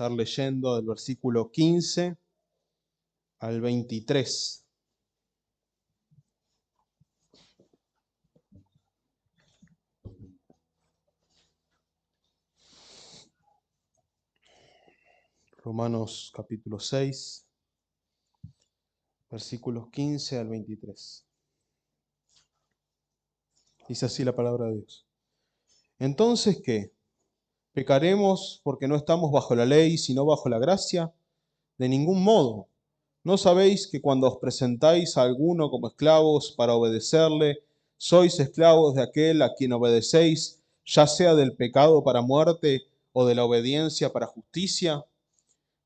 estar leyendo del versículo 15 al 23. Romanos capítulo 6, versículos 15 al 23. Dice así la palabra de Dios. Entonces, ¿qué? ¿Pecaremos porque no estamos bajo la ley, sino bajo la gracia? De ningún modo. ¿No sabéis que cuando os presentáis a alguno como esclavos para obedecerle, sois esclavos de aquel a quien obedecéis, ya sea del pecado para muerte o de la obediencia para justicia?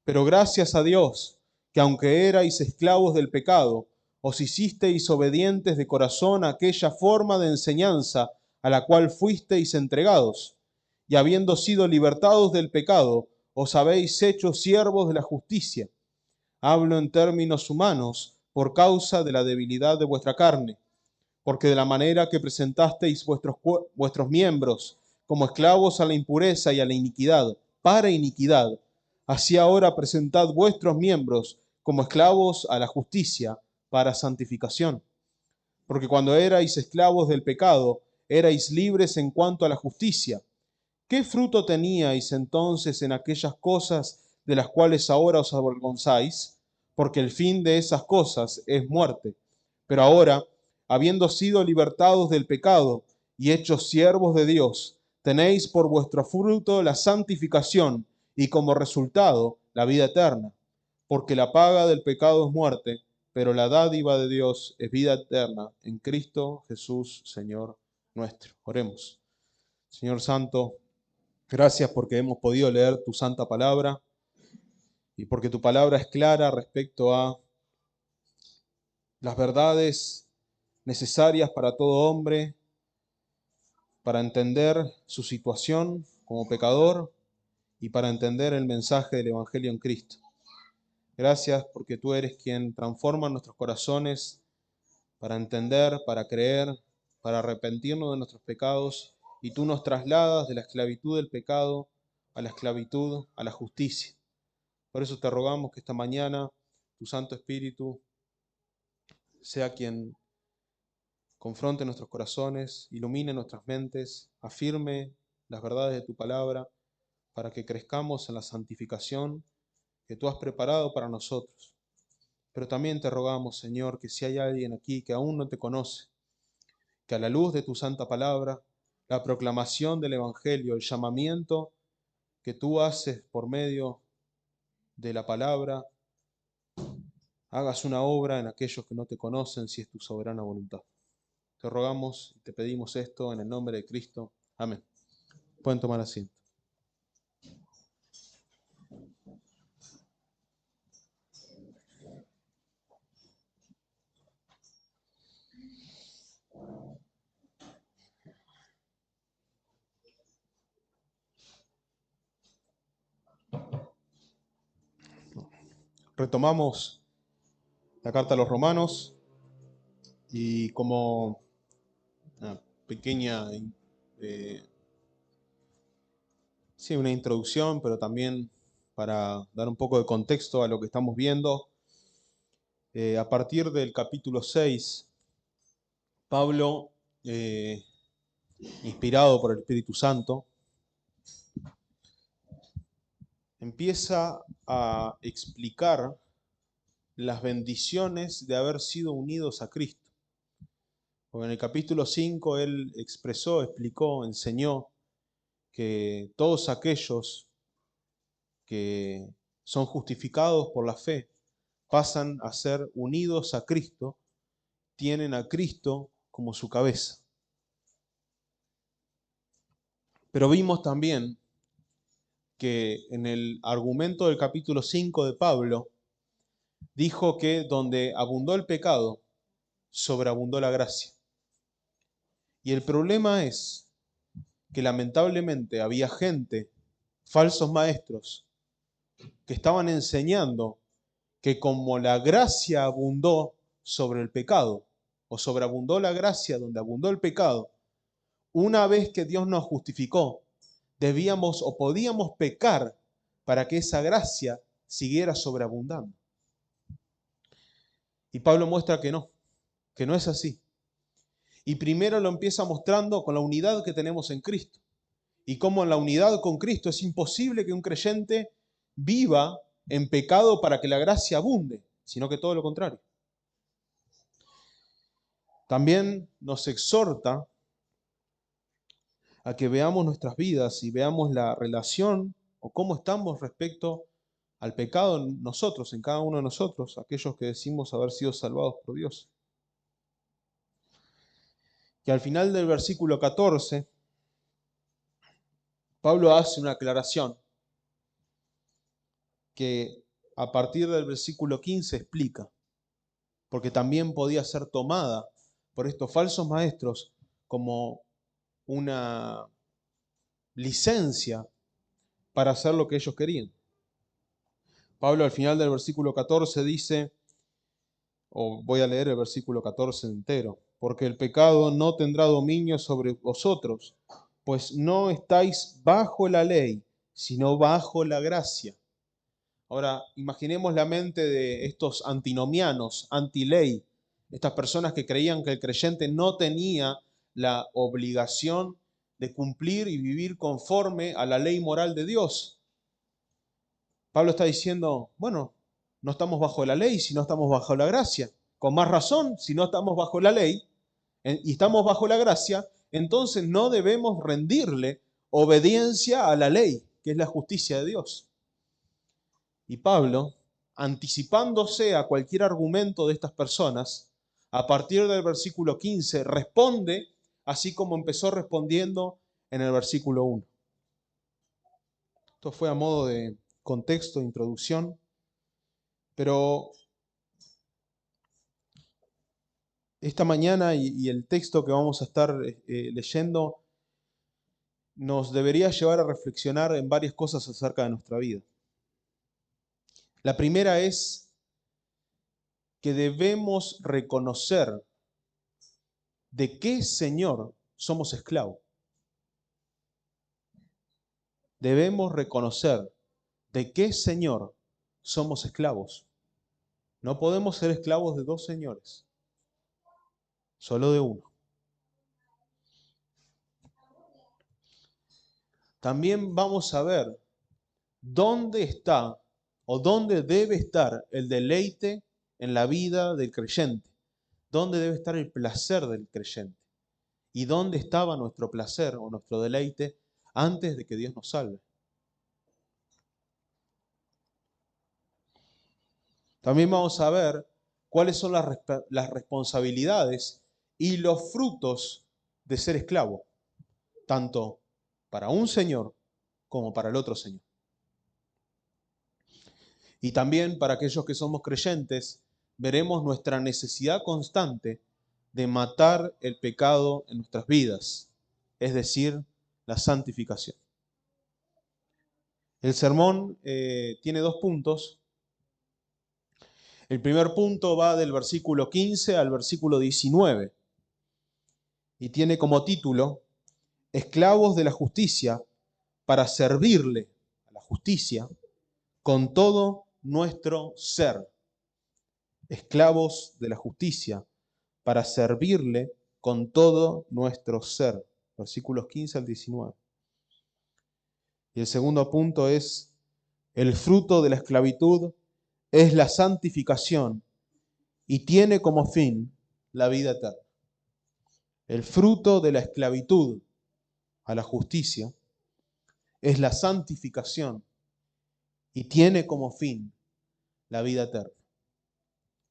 Pero gracias a Dios, que aunque erais esclavos del pecado, os hicisteis obedientes de corazón a aquella forma de enseñanza a la cual fuisteis entregados, y habiendo sido libertados del pecado, os habéis hecho siervos de la justicia. Hablo en términos humanos por causa de la debilidad de vuestra carne, porque de la manera que presentasteis vuestros miembros como esclavos a la impureza y a la iniquidad, para iniquidad, así ahora presentad vuestros miembros como esclavos a la justicia, para santificación. Porque cuando erais esclavos del pecado, erais libres en cuanto a la justicia. ¿Qué fruto teníais entonces en aquellas cosas de las cuales ahora os avergonzáis? Porque el fin de esas cosas es muerte. Pero ahora, habiendo sido libertados del pecado y hechos siervos de Dios, tenéis por vuestro fruto la santificación y como resultado la vida eterna. Porque la paga del pecado es muerte, pero la dádiva de Dios es vida eterna en Cristo Jesús, Señor nuestro. Oremos. Señor Santo, gracias porque hemos podido leer tu santa palabra y porque tu palabra es clara respecto a las verdades necesarias para todo hombre, para entender su situación como pecador y para entender el mensaje del Evangelio en Cristo. Gracias porque tú eres quien transforma nuestros corazones para entender, para creer, para arrepentirnos de nuestros pecados, y tú nos trasladas de la esclavitud del pecado a la esclavitud, a la justicia. Por eso te rogamos que esta mañana tu Santo Espíritu sea quien confronte nuestros corazones, ilumine nuestras mentes, afirme las verdades de tu palabra, para que crezcamos en la santificación que tú has preparado para nosotros. Pero también te rogamos, Señor, que si hay alguien aquí que aún no te conoce, que a la luz de tu santa palabra, la proclamación del Evangelio, el llamamiento que tú haces por medio de la palabra, hagas una obra en aquellos que no te conocen, si es tu soberana voluntad. Te rogamos y te pedimos esto en el nombre de Cristo. Amén. Pueden tomar asiento. Retomamos la carta a los Romanos y como una pequeña una introducción, pero también para dar un poco de contexto a lo que estamos viendo. A partir del capítulo 6, Pablo, inspirado por el Espíritu Santo, empieza a explicar las bendiciones de haber sido unidos a Cristo. Porque en el capítulo 5 él explicó, enseñó que todos aquellos que son justificados por la fe pasan a ser unidos a Cristo, tienen a Cristo como su cabeza. Pero vimos también que en el argumento del capítulo 5 de Pablo, dijo que donde abundó el pecado, sobreabundó la gracia. Y el problema es que lamentablemente había gente, falsos maestros, que estaban enseñando que como la gracia abundó sobre el pecado, o sobreabundó la gracia donde abundó el pecado, una vez que Dios nos justificó, debíamos o podíamos pecar para que esa gracia siguiera sobreabundando. Y Pablo muestra que no es así. Y primero lo empieza mostrando con la unidad que tenemos en Cristo. Y cómo en la unidad con Cristo es imposible que un creyente viva en pecado para que la gracia abunde, sino que todo lo contrario. También nos exhorta a que veamos nuestras vidas y veamos la relación o cómo estamos respecto al pecado en nosotros, en cada uno de nosotros, aquellos que decimos haber sido salvados por Dios. Que al final del versículo 14, Pablo hace una aclaración que a partir del versículo 15 explica, porque también podía ser tomada por estos falsos maestros como una licencia para hacer lo que ellos querían. Pablo al final del versículo 14 dice, o voy a leer el versículo 14 entero, porque el pecado no tendrá dominio sobre vosotros, pues no estáis bajo la ley, sino bajo la gracia. Ahora, imaginemos la mente de estos antinomianos, anti-ley, estas personas que creían que el creyente no tenía la obligación de cumplir y vivir conforme a la ley moral de Dios. Pablo está diciendo, bueno, no estamos bajo la ley, sino estamos bajo la gracia. Con más razón, si no estamos bajo la ley y estamos bajo la gracia, entonces no debemos rendirle obediencia a la ley, que es la justicia de Dios. Y Pablo, anticipándose a cualquier argumento de estas personas, a partir del versículo 15, responde así como empezó respondiendo en el versículo 1. Esto fue a modo de contexto, de introducción, pero esta mañana y el texto que vamos a estar leyendo nos debería llevar a reflexionar en varias cosas acerca de nuestra vida. La primera es que debemos reconocer de qué Señor somos esclavos. Debemos reconocer de qué Señor somos esclavos. No podemos ser esclavos de dos señores, solo de uno. También vamos a ver dónde está o dónde debe estar el deleite en la vida del creyente. Dónde debe estar el placer del creyente. Y dónde estaba nuestro placer o nuestro deleite antes de que Dios nos salve. También vamos a ver cuáles son las responsabilidades y los frutos de ser esclavo, tanto para un señor como para el otro señor. Y también para aquellos que somos creyentes, veremos nuestra necesidad constante de matar el pecado en nuestras vidas, es decir, la santificación. El sermón tiene 2 puntos. El primer punto va del versículo 15 al versículo 19 y tiene como título, esclavos de la justicia para servirle a la justicia con todo nuestro ser. Esclavos de la justicia para servirle con todo nuestro ser. Versículos 15 al 19. Y el segundo punto es, el fruto de la esclavitud es la santificación y tiene como fin la vida eterna. El fruto de la esclavitud a la justicia es la santificación y tiene como fin la vida eterna.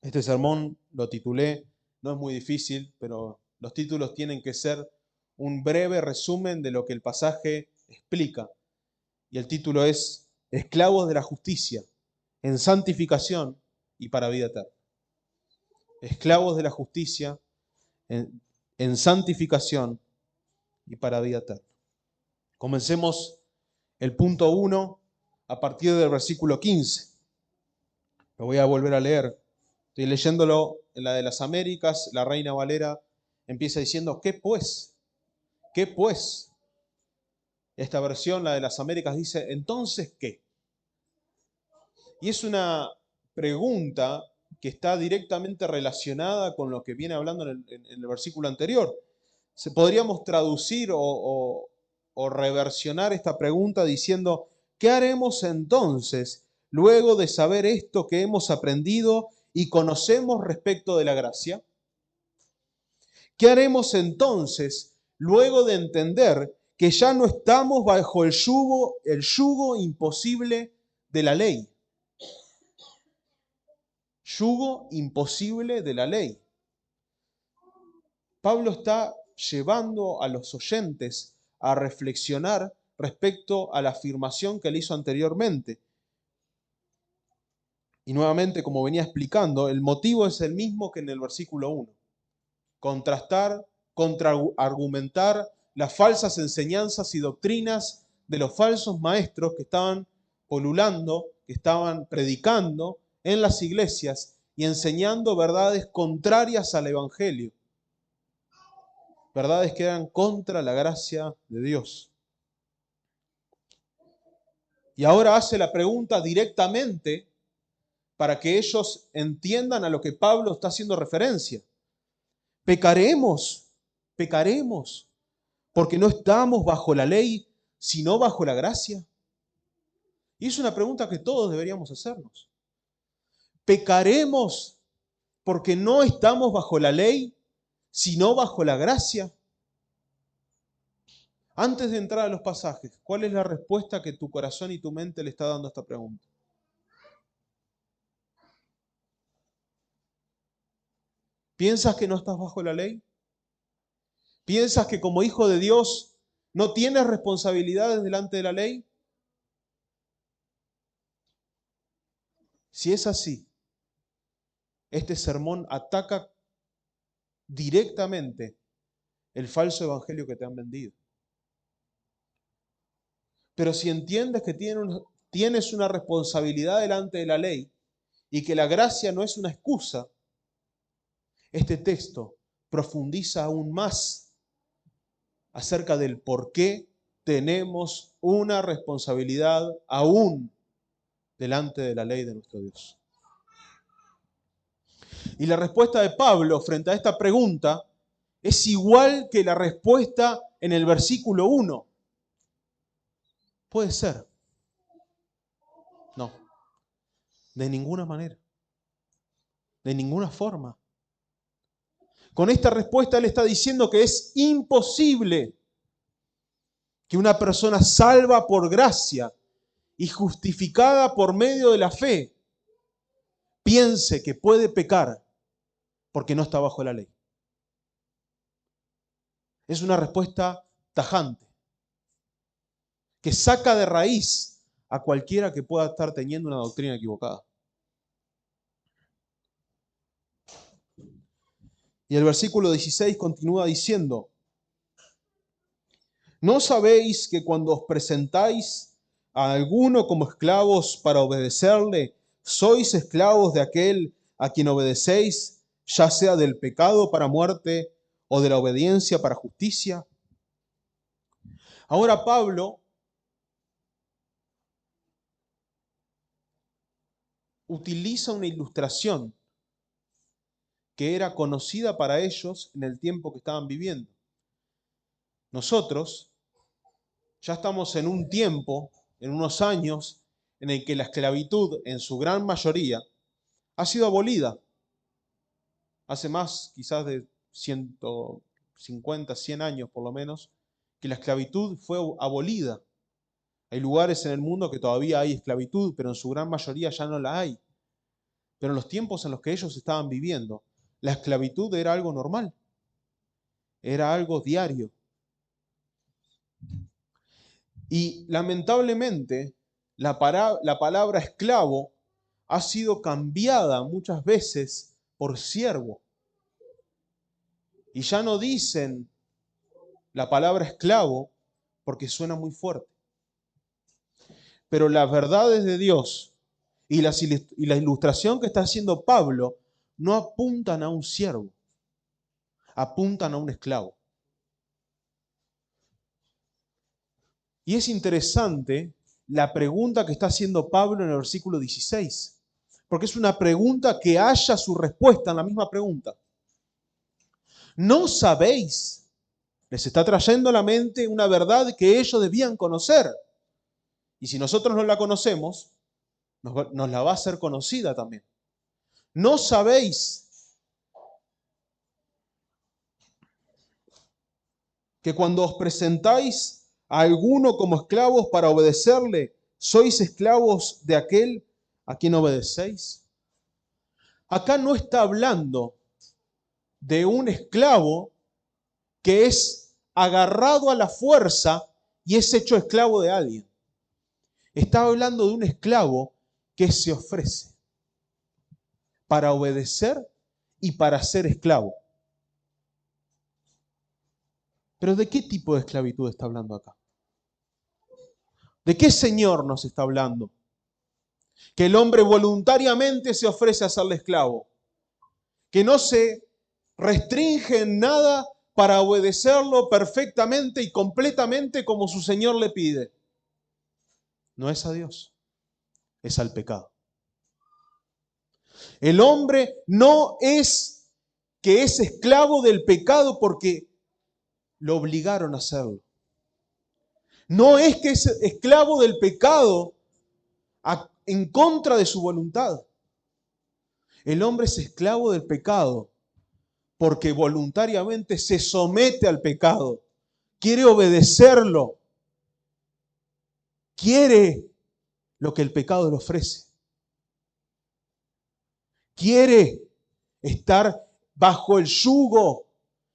Este sermón lo titulé, no es muy difícil, pero los títulos tienen que ser un breve resumen de lo que el pasaje explica. Y el título es Esclavos de la justicia, en santificación y para vida eterna. Esclavos de la justicia, en santificación y para vida eterna. Comencemos el punto 1 a partir del versículo 15. Lo voy a volver a leer. Estoy leyéndolo en la de las Américas. La Reina Valera empieza diciendo, ¿qué pues? ¿Qué pues? Esta versión, la de las Américas, dice, ¿entonces qué? Y es una pregunta que está directamente relacionada con lo que viene hablando en el versículo anterior. Podríamos traducir o reversionar esta pregunta diciendo, ¿qué haremos entonces luego de saber esto que hemos aprendido y conocemos respecto de la gracia? ¿Qué haremos entonces luego de entender que ya no estamos bajo el yugo imposible de la ley? Yugo imposible de la ley. Pablo está llevando a los oyentes a reflexionar respecto a la afirmación que él hizo anteriormente. Y nuevamente, como venía explicando, el motivo es el mismo que en el versículo 1. Contrastar, contraargumentar las falsas enseñanzas y doctrinas de los falsos maestros que estaban polulando, que estaban predicando en las iglesias y enseñando verdades contrarias al Evangelio. Verdades que eran contra la gracia de Dios. Y ahora hace la pregunta directamente para que ellos entiendan a lo que Pablo está haciendo referencia. ¿Pecaremos? ¿Pecaremos? Porque no estamos bajo la ley, sino bajo la gracia. Y es una pregunta que todos deberíamos hacernos. ¿Pecaremos porque no estamos bajo la ley, sino bajo la gracia? Antes de entrar a los pasajes, ¿cuál es la respuesta que tu corazón y tu mente le está dando a esta pregunta? ¿Piensas que no estás bajo la ley? ¿Piensas que como hijo de Dios no tienes responsabilidades delante de la ley? Si es así, este sermón ataca directamente el falso evangelio que te han vendido. Pero si entiendes que tienes una responsabilidad delante de la ley y que la gracia no es una excusa, este texto profundiza aún más acerca del por qué tenemos una responsabilidad aún delante de la ley de nuestro Dios. Y la respuesta de Pablo frente a esta pregunta es igual que la respuesta en el versículo 1. Puede ser. No, de ninguna manera, de ninguna forma. Con esta respuesta él está diciendo que es imposible que una persona salva por gracia y justificada por medio de la fe piense que puede pecar porque no está bajo la ley. Es una respuesta tajante que saca de raíz a cualquiera que pueda estar teniendo una doctrina equivocada. Y el versículo 16 continúa diciendo, ¿no sabéis que cuando os presentáis a alguno como esclavos para obedecerle, sois esclavos de aquel a quien obedecéis, ya sea del pecado para muerte o de la obediencia para justicia? Ahora Pablo utiliza una ilustración que era conocida para ellos en el tiempo que estaban viviendo. Nosotros ya estamos en un tiempo, en unos años, en el que la esclavitud, en su gran mayoría, ha sido abolida. Hace más, quizás de 150, 100 años por lo menos, que la esclavitud fue abolida. Hay lugares en el mundo que todavía hay esclavitud, pero en su gran mayoría ya no la hay. Pero en los tiempos en los que ellos estaban viviendo, la esclavitud era algo normal, era algo diario. Y lamentablemente, la palabra esclavo ha sido cambiada muchas veces por siervo. Y ya no dicen la palabra esclavo porque suena muy fuerte. Pero las verdades de Dios y la ilustración que está haciendo Pablo no apuntan a un siervo, apuntan a un esclavo. Y es interesante la pregunta que está haciendo Pablo en el versículo 16. Porque es una pregunta que halla su respuesta en la misma pregunta. ¿No sabéis? Les está trayendo a la mente una verdad que ellos debían conocer. Y si nosotros no la conocemos, nos la va a hacer conocida también. ¿No sabéis que cuando os presentáis a alguno como esclavos para obedecerle, sois esclavos de aquel a quien obedecéis? Acá no está hablando de un esclavo que es agarrado a la fuerza y es hecho esclavo de alguien. Está hablando de un esclavo que se ofrece para obedecer y para ser esclavo. Pero ¿de qué tipo de esclavitud está hablando acá? ¿De qué señor nos está hablando? Que el hombre voluntariamente se ofrece a serle esclavo. Que no se restringe en nada para obedecerlo perfectamente y completamente como su Señor le pide. No es a Dios, es al pecado. El hombre no es que es esclavo del pecado porque lo obligaron a hacerlo. No es que es esclavo del pecado en contra de su voluntad. El hombre es esclavo del pecado porque voluntariamente se somete al pecado, quiere obedecerlo, quiere lo que el pecado le ofrece. Quiere estar bajo el yugo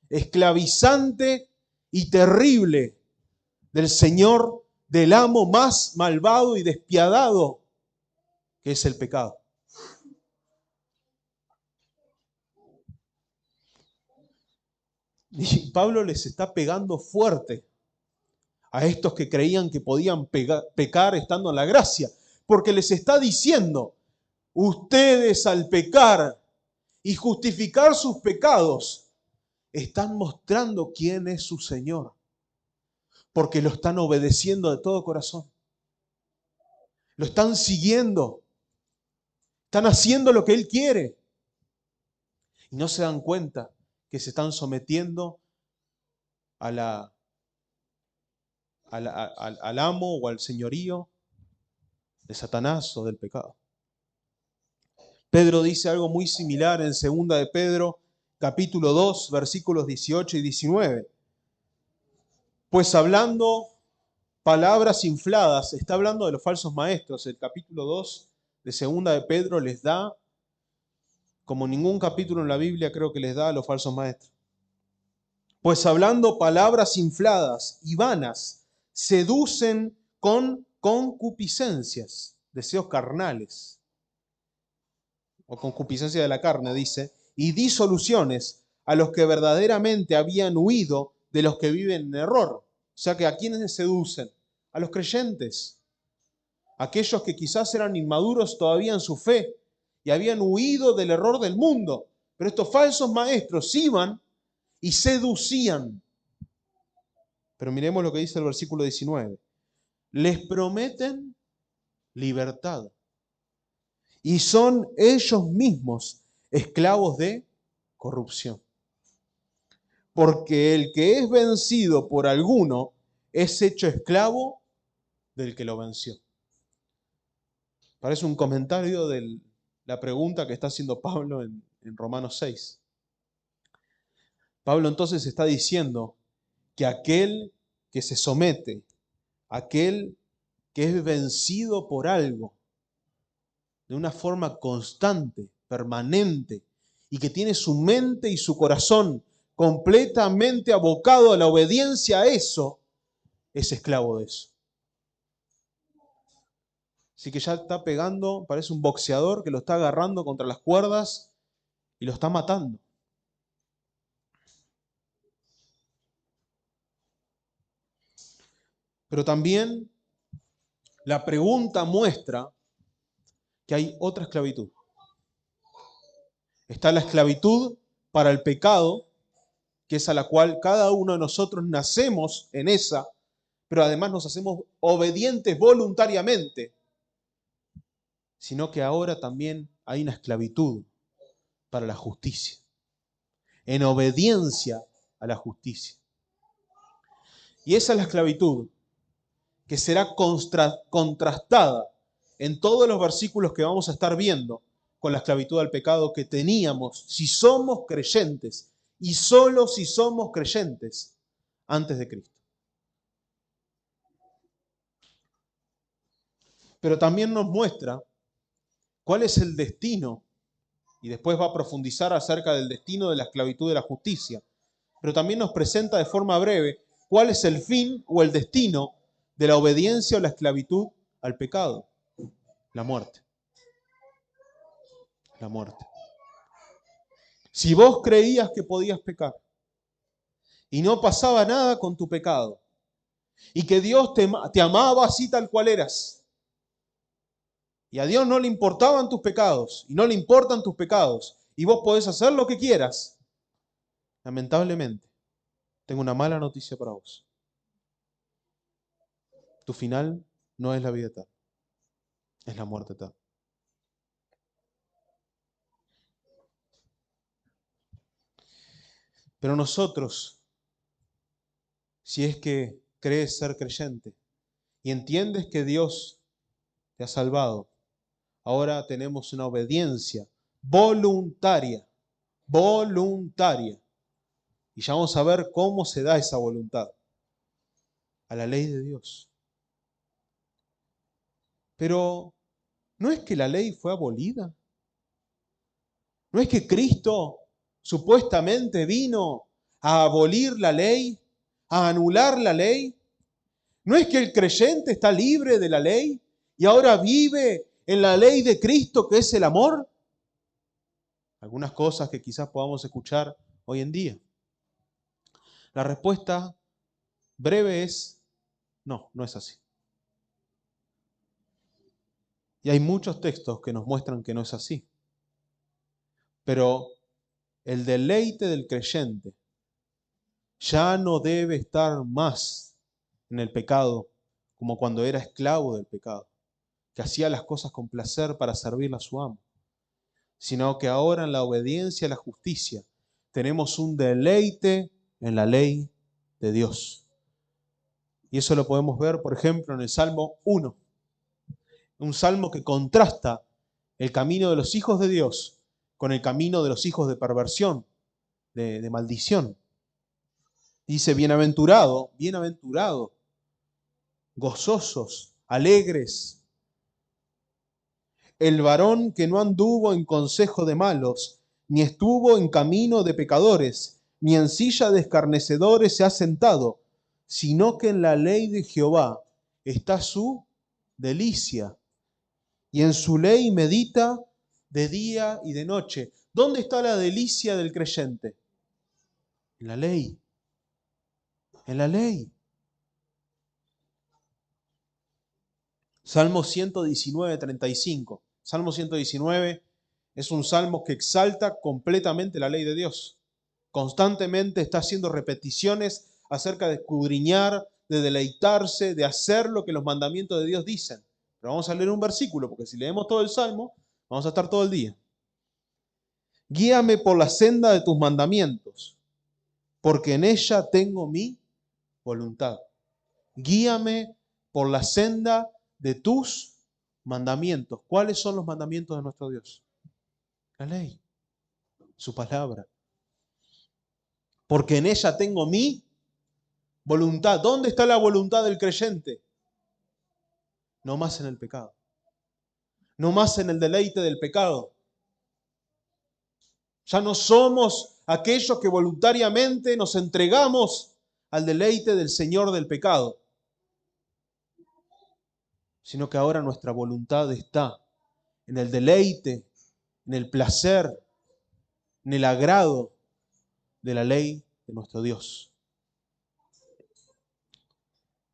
esclavizante y terrible del Señor, del amo más malvado y despiadado que es el pecado. Y Pablo les está pegando fuerte a estos que creían que podían pecar estando en la gracia, porque les está diciendo, ustedes al pecar y justificar sus pecados, están mostrando quién es su Señor, porque lo están obedeciendo de todo corazón. Lo están siguiendo, están haciendo lo que Él quiere. Y no se dan cuenta que se están sometiendo al amo o al señorío de Satanás o del pecado. Pedro dice algo muy similar en 2 de Pedro, capítulo 2, versículos 18 y 19. Pues hablando palabras infladas, está hablando de los falsos maestros. El capítulo 2 de 2 de Pedro les da, como ningún capítulo en la Biblia creo que les da a los falsos maestros. Pues hablando palabras infladas y vanas, seducen con concupiscencias, deseos carnales, o concupiscencia de la carne, dice, y disoluciones a los que verdaderamente habían huido de los que viven en error. O sea que ¿a quiénes seducen? A los creyentes, aquellos que quizás eran inmaduros todavía en su fe y habían huido del error del mundo. Pero estos falsos maestros iban y seducían. Pero miremos lo que dice el versículo 19. Les prometen libertad y son ellos mismos esclavos de corrupción. Porque el que es vencido por alguno es hecho esclavo del que lo venció. Parece un comentario de la pregunta que está haciendo Pablo en Romanos 6. Pablo entonces está diciendo que aquel que se somete, aquel que es vencido por algo, de una forma constante, permanente, y que tiene su mente y su corazón completamente abocado a la obediencia a eso, es esclavo de eso. Así que ya está pegando, parece un boxeador que lo está agarrando contra las cuerdas y lo está matando. Pero también la pregunta muestra que hay otra esclavitud. Está la esclavitud para el pecado, que es a la cual cada uno de nosotros nacemos en esa, pero además nos hacemos obedientes voluntariamente, sino que ahora también hay una esclavitud para la justicia, en obediencia a la justicia. Y esa es la esclavitud que será contrastada en todos los versículos que vamos a estar viendo con la esclavitud al pecado que teníamos si somos creyentes, y solo si somos creyentes antes de Cristo. Pero también nos muestra cuál es el destino, y después va a profundizar acerca del destino de la esclavitud de la justicia, pero también nos presenta de forma breve cuál es el fin o el destino de la obediencia o la esclavitud al pecado: la muerte. La muerte. Si vos creías que podías pecar y no pasaba nada con tu pecado, y que Dios te amaba así tal cual eras, y a Dios no le importaban tus pecados, y no le importan tus pecados, y vos podés hacer lo que quieras, lamentablemente, tengo una mala noticia para vos. Tu final no es la vida eterna, es la muerte eterna. Pero nosotros, si es que crees ser creyente y entiendes que Dios te ha salvado, ahora tenemos una obediencia voluntaria, voluntaria. Y ya vamos a ver cómo se da esa voluntad: a la ley de Dios. Pero ¿no es que la ley fue abolida? ¿No es que Cristo supuestamente vino a abolir la ley, a anular la ley? ¿No es que el creyente está libre de la ley y ahora vive en la ley de Cristo, que es el amor? Algunas cosas que quizás podamos escuchar hoy en día. La respuesta breve es: no, no es así. Y hay muchos textos que nos muestran que no es así. Pero el deleite del creyente ya no debe estar más en el pecado como cuando era esclavo del pecado, que hacía las cosas con placer para servirle a su amo, sino que ahora en la obediencia a la justicia tenemos un deleite en la ley de Dios. Y eso lo podemos ver, por ejemplo, en el Salmo 1, un salmo que contrasta el camino de los hijos de Dios con el camino de los hijos de perversión, de maldición. Dice: bienaventurado, bienaventurado, gozosos, alegres, el varón que no anduvo en consejo de malos, ni estuvo en camino de pecadores, ni en silla de escarnecedores se ha sentado, sino que en la ley de Jehová está su delicia, y en su ley medita de día y de noche. ¿Dónde está la delicia del creyente? En la ley. En la ley. Salmo 119, 35. Salmo 119 es un salmo que exalta completamente la ley de Dios. Constantemente está haciendo repeticiones acerca de escudriñar, de deleitarse, de hacer lo que los mandamientos de Dios dicen. Pero vamos a leer un versículo, porque si leemos todo el salmo, vamos a estar todo el día. Guíame por la senda de tus mandamientos, porque en ella tengo mi voluntad. Guíame por la senda de tus mandamientos. ¿Cuáles son los mandamientos de nuestro Dios? La ley, su palabra. Porque en ella tengo mi voluntad. ¿Dónde está la voluntad del creyente? No más en el pecado. No más en el deleite del pecado. Ya no somos aquellos que voluntariamente nos entregamos al deleite del Señor del pecado, sino que ahora nuestra voluntad está en el deleite, en el placer, en el agrado de la ley de nuestro Dios.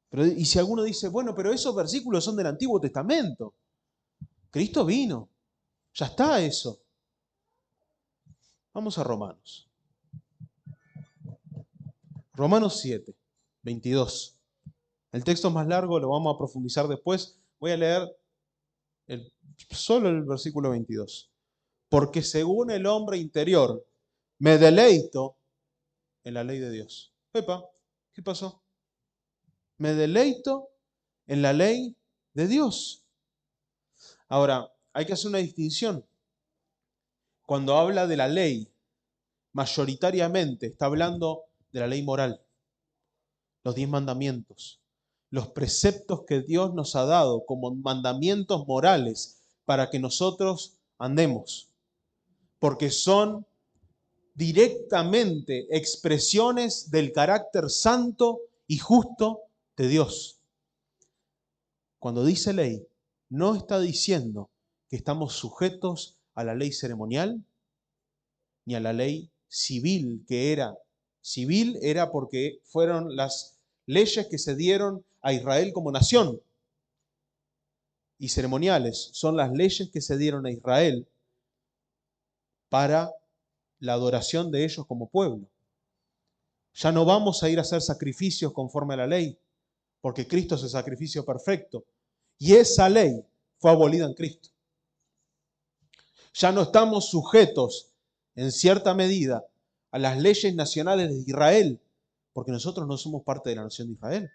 Pero, y si alguno dice: bueno, pero esos versículos son del Antiguo Testamento, Cristo vino, ya está eso. Vamos a Romanos. Romanos 7, 22. El texto es más largo, lo vamos a profundizar después. Voy a leer solo el versículo 22. Porque según el hombre interior, me deleito en la ley de Dios. Epa, ¿qué pasó? Me deleito en la ley de Dios. Ahora, hay que hacer una distinción. Cuando habla de la ley, mayoritariamente está hablando de la ley moral, los 10 mandamientos, los preceptos que Dios nos ha dado como mandamientos morales para que nosotros andemos, porque son directamente expresiones del carácter santo y justo de Dios. Cuando dice ley, no está diciendo que estamos sujetos a la ley ceremonial ni a la ley civil, que era civil, era porque fueron las leyes que se dieron a Israel como nación, y ceremoniales son las leyes que se dieron a Israel para la adoración de ellos como pueblo. Ya no vamos a ir a hacer sacrificios conforme a la ley, porque Cristo es el sacrificio perfecto. Y esa ley fue abolida en Cristo. Ya no estamos sujetos, en cierta medida, a las leyes nacionales de Israel, porque nosotros no somos parte de la nación de Israel.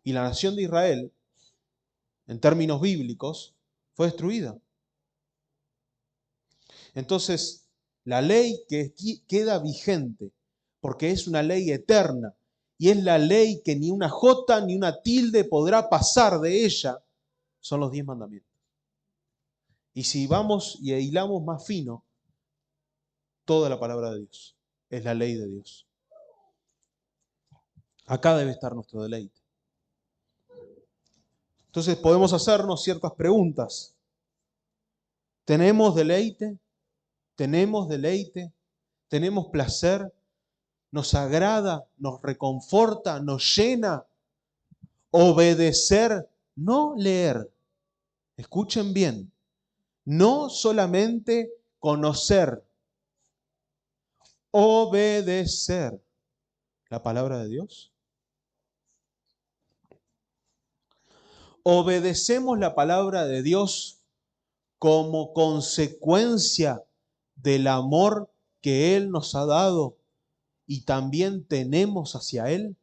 Y la nación de Israel, en términos bíblicos, fue destruida. Entonces, la ley que queda vigente, porque es una ley eterna, y es la ley que ni una jota ni una tilde podrá pasar de ella, son los 10 mandamientos. Y si vamos y hilamos más fino, toda la palabra de Dios es la ley de Dios. Acá debe estar nuestro deleite. Entonces podemos hacernos ciertas preguntas. ¿Tenemos deleite? ¿Tenemos deleite? ¿Tenemos placer? ¿Nos agrada? ¿Nos reconforta? ¿Nos llena? Obedecer, no leer. Escuchen bien. No solamente conocer, obedecer la palabra de Dios. Obedecemos la palabra de Dios como consecuencia del amor que Él nos ha dado y también tenemos hacia Él.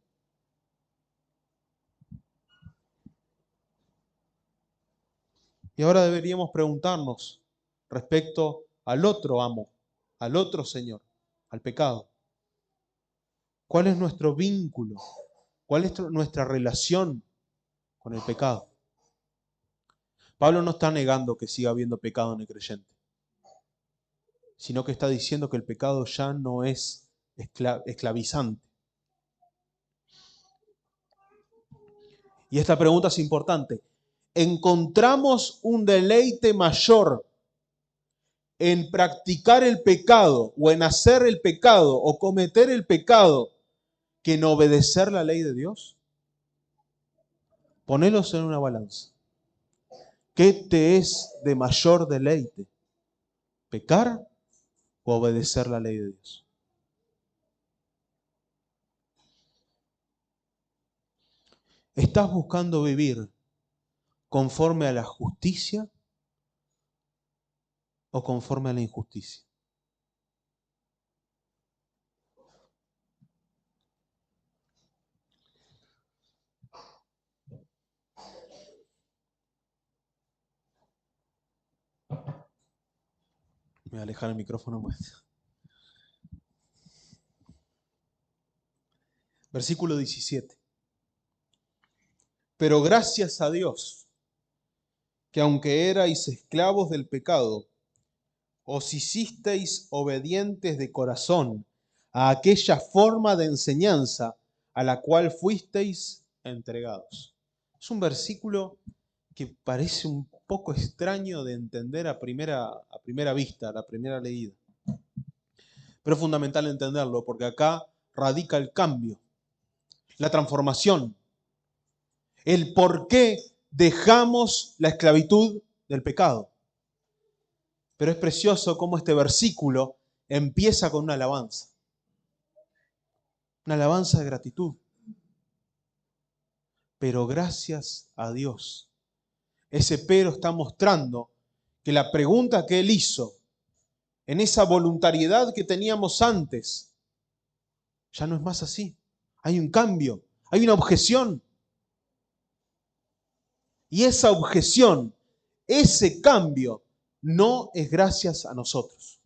Y ahora deberíamos preguntarnos respecto al otro amo, al otro Señor, al pecado. ¿Cuál es nuestro vínculo? ¿Cuál es nuestra relación con el pecado? Pablo no está negando que siga habiendo pecado en el creyente, sino que está diciendo que el pecado ya no es esclavizante. Y esta pregunta es importante. ¿Encontramos un deleite mayor en practicar el pecado o en hacer el pecado o cometer el pecado que en obedecer la ley de Dios? Ponelos en una balanza. ¿Qué te es de mayor deleite? ¿Pecar o obedecer la ley de Dios? ¿Estás buscando vivir conforme a la justicia o conforme a la injusticia? Me voy a alejar el micrófono pues. Versículo 17. Pero gracias a Dios, que aunque erais esclavos del pecado, os hicisteis obedientes de corazón a aquella forma de enseñanza a la cual fuisteis entregados. Es un versículo que parece un poco extraño de entender a primera vista, a la primera leída. Pero es fundamental entenderlo porque acá radica el cambio, la transformación, el por qué dejamos la esclavitud del pecado. Pero es precioso cómo este versículo empieza con una alabanza de gratitud. pero gracias a Dios. Ese pero está mostrando que la pregunta que él hizo en esa voluntariedad que teníamos antes, ya no es más así. Hay un cambio, hay una objeción. Y esa objeción, ese cambio, no es gracias a nosotros.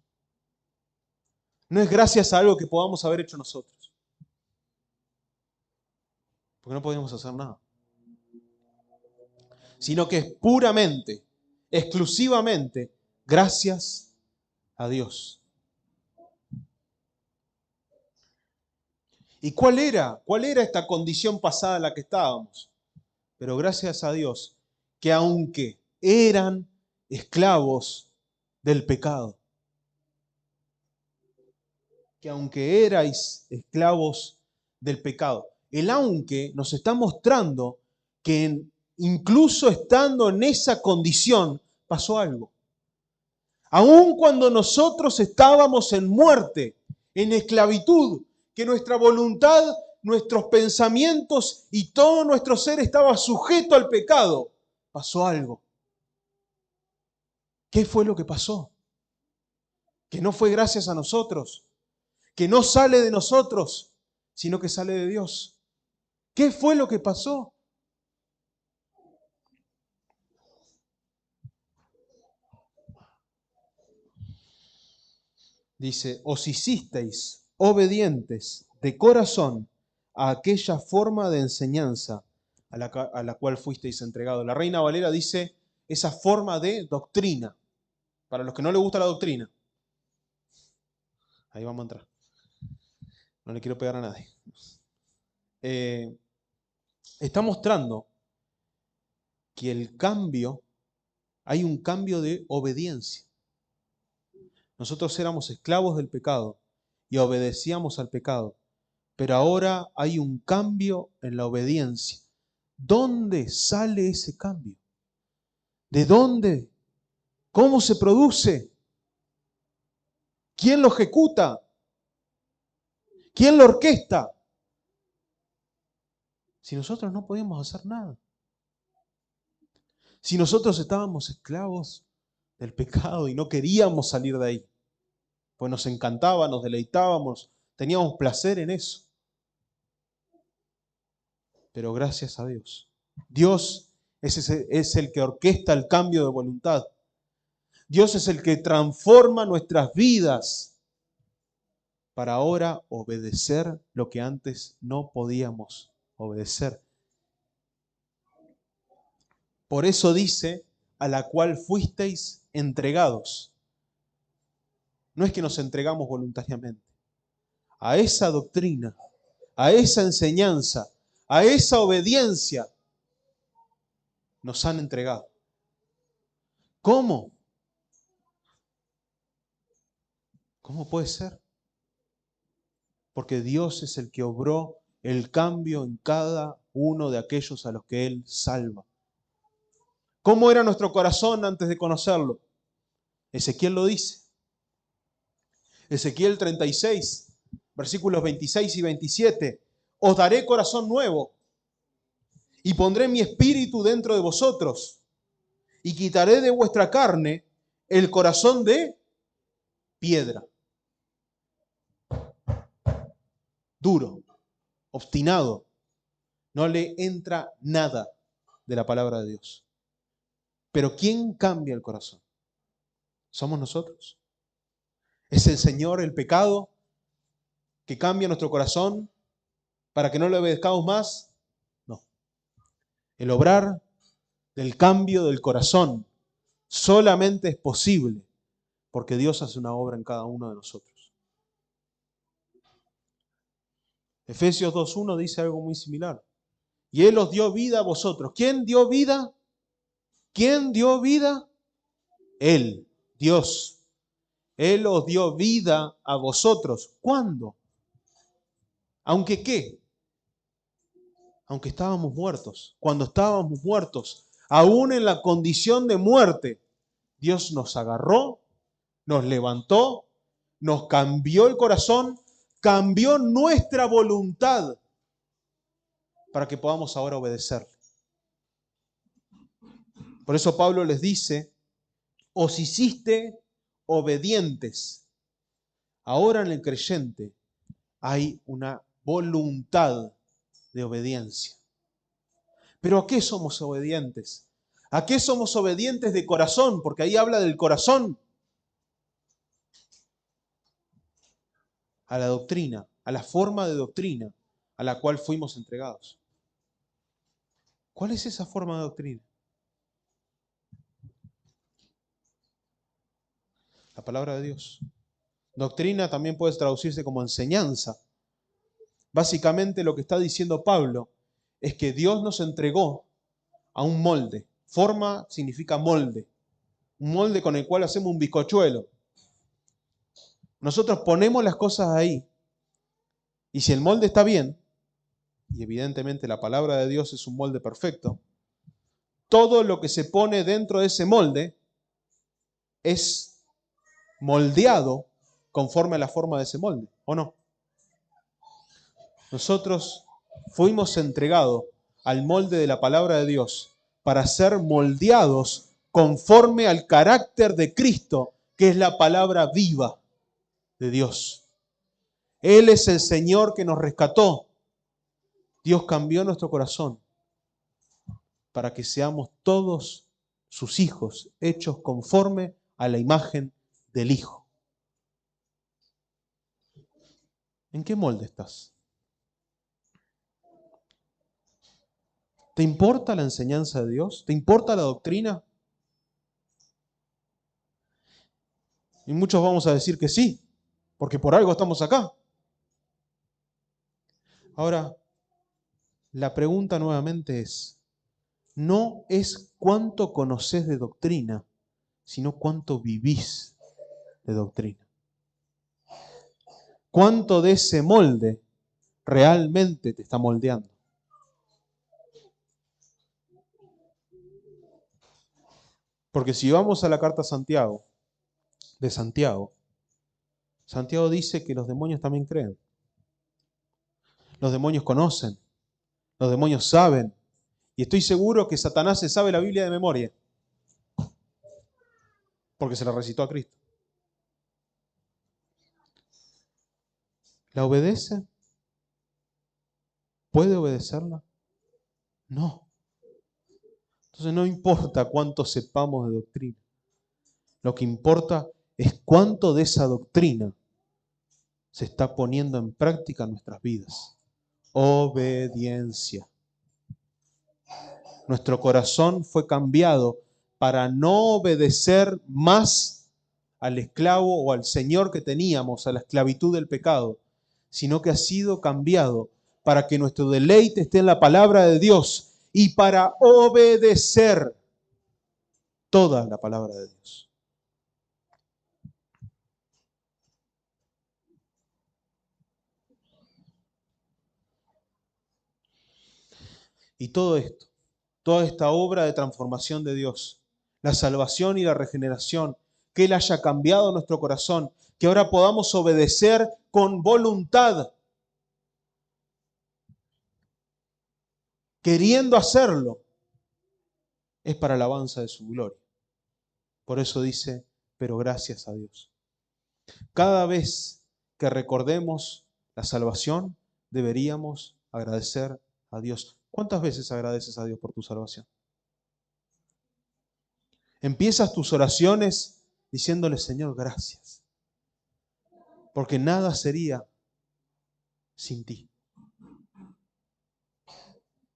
No es gracias a algo que podamos haber hecho nosotros. Porque no podíamos hacer nada. Sino que es puramente, exclusivamente, gracias a Dios. ¿Y cuál era? ¿Cuál era esta condición pasada en la que estábamos? Pero gracias a Dios, que aunque eran esclavos del pecado, que aunque erais esclavos del pecado, el aunque nos está mostrando que incluso estando en esa condición pasó algo. Aun cuando nosotros estábamos en muerte, en esclavitud, que nuestra voluntad, nuestros pensamientos y todo nuestro ser estaba sujeto al pecado, pasó algo. ¿Qué fue lo que pasó? Que no fue gracias a nosotros, que no sale de nosotros, sino que sale de Dios. ¿Qué fue lo que pasó? Dice, os hicisteis obedientes de corazón a aquella forma de enseñanza a la cual fuisteis entregados. La Reina Valera dice esa forma de doctrina. Para los que no les gusta la doctrina. Ahí vamos a entrar. No le quiero pegar a nadie. Está mostrando que el cambio, hay un cambio de obediencia. Nosotros éramos esclavos del pecado y obedecíamos al pecado, pero ahora hay un cambio en la obediencia. ¿Dónde sale ese cambio? ¿De dónde? ¿Cómo se produce? ¿Quién lo ejecuta? ¿Quién lo orquesta? Si nosotros no podíamos hacer nada. Si nosotros estábamos esclavos del pecado y no queríamos salir de ahí, pues nos encantaba, nos deleitábamos, teníamos placer en eso. Pero gracias a Dios. Dios es el que orquesta el cambio de voluntad. Dios es el que transforma nuestras vidas para ahora obedecer lo que antes no podíamos obedecer. Por eso dice, a la cual fuisteis entregados. No es que nos entregamos voluntariamente. A esa doctrina, a esa enseñanza, a esa obediencia, nos han entregado. ¿Cómo? ¿Cómo puede ser? Porque Dios es el que obró el cambio en cada uno de aquellos a los que Él salva. ¿Cómo era nuestro corazón antes de conocerlo? Ezequiel lo dice. Ezequiel 36, versículos 26 y 27. Os daré corazón nuevo y pondré mi espíritu dentro de vosotros y quitaré de vuestra carne el corazón de piedra. Duro, obstinado. No le entra nada de la palabra de Dios. Pero ¿quién cambia el corazón? ¿Somos nosotros? ¿Es el Señor el pecado que cambia nuestro corazón para que no le obedezcamos más? No. El obrar del cambio del corazón solamente es posible porque Dios hace una obra en cada uno de nosotros. Efesios 2:1 dice algo muy similar. Y Él os dio vida a vosotros. ¿Quién dio vida? ¿Quién dio vida? Él, Dios. Él os dio vida a vosotros. ¿Cuándo? ¿Aunque qué? Aunque estábamos muertos. Cuando estábamos muertos, aún en la condición de muerte, Dios nos agarró, nos levantó, nos cambió el corazón, cambió nuestra voluntad. para que podamos ahora obedecerle. Por eso Pablo les dice, os hiciste obedientes. Ahora en el creyente hay una voluntad de obediencia. ¿Pero a qué somos obedientes? ¿A qué somos obedientes de corazón? Porque ahí habla del corazón. A la doctrina, a la forma de doctrina a la cual fuimos entregados. ¿Cuál es esa forma de doctrina? La palabra de Dios. Doctrina también puede traducirse como enseñanza. Básicamente lo que está diciendo Pablo es que Dios nos entregó a un molde. Forma significa molde. Un molde con el cual hacemos un bizcochuelo. Nosotros ponemos las cosas ahí. Y si el molde está bien, y evidentemente la palabra de Dios es un molde perfecto, todo lo que se pone dentro de ese molde es moldeado conforme a la forma de ese molde, ¿o no? Nosotros fuimos entregados al molde de la palabra de Dios para ser moldeados conforme al carácter de Cristo, que es la palabra viva de Dios. Él es el Señor que nos rescató. Dios cambió nuestro corazón para que seamos todos sus hijos, hechos conforme a la imagen del Hijo. ¿En qué molde estás? ¿Te importa la enseñanza de Dios? ¿Te importa la doctrina? Y muchos vamos a decir que sí, porque por algo estamos acá. Ahora, la pregunta nuevamente es, no es cuánto conocés de doctrina, sino cuánto vivís de doctrina. ¿Cuánto de ese molde realmente te está moldeando? Porque si vamos a la carta de Santiago, Santiago dice que los demonios también creen. Los demonios conocen, los demonios saben. Y estoy seguro que Satanás se sabe la Biblia de memoria, porque se la recitó a Cristo. ¿La obedece? ¿Puede obedecerla? No. Entonces no importa cuánto sepamos de doctrina. Lo que importa es cuánto de esa doctrina se está poniendo en práctica en nuestras vidas. Obediencia. Nuestro corazón fue cambiado para no obedecer más al esclavo o al señor que teníamos, a la esclavitud del pecado, sino que ha sido cambiado para que nuestro deleite esté en la palabra de Dios y para obedecer toda la palabra de Dios. Y todo esto, toda esta obra de transformación de Dios, la salvación y la regeneración, que Él haya cambiado nuestro corazón, que ahora podamos obedecer con voluntad, queriendo hacerlo, es para la alabanza de su gloria. Por eso dice, pero gracias a Dios. Cada vez que recordemos la salvación, deberíamos agradecer a Dios. ¿Cuántas veces agradeces a Dios por tu salvación? Empiezas tus oraciones diciéndole, Señor, gracias. Porque nada sería sin ti.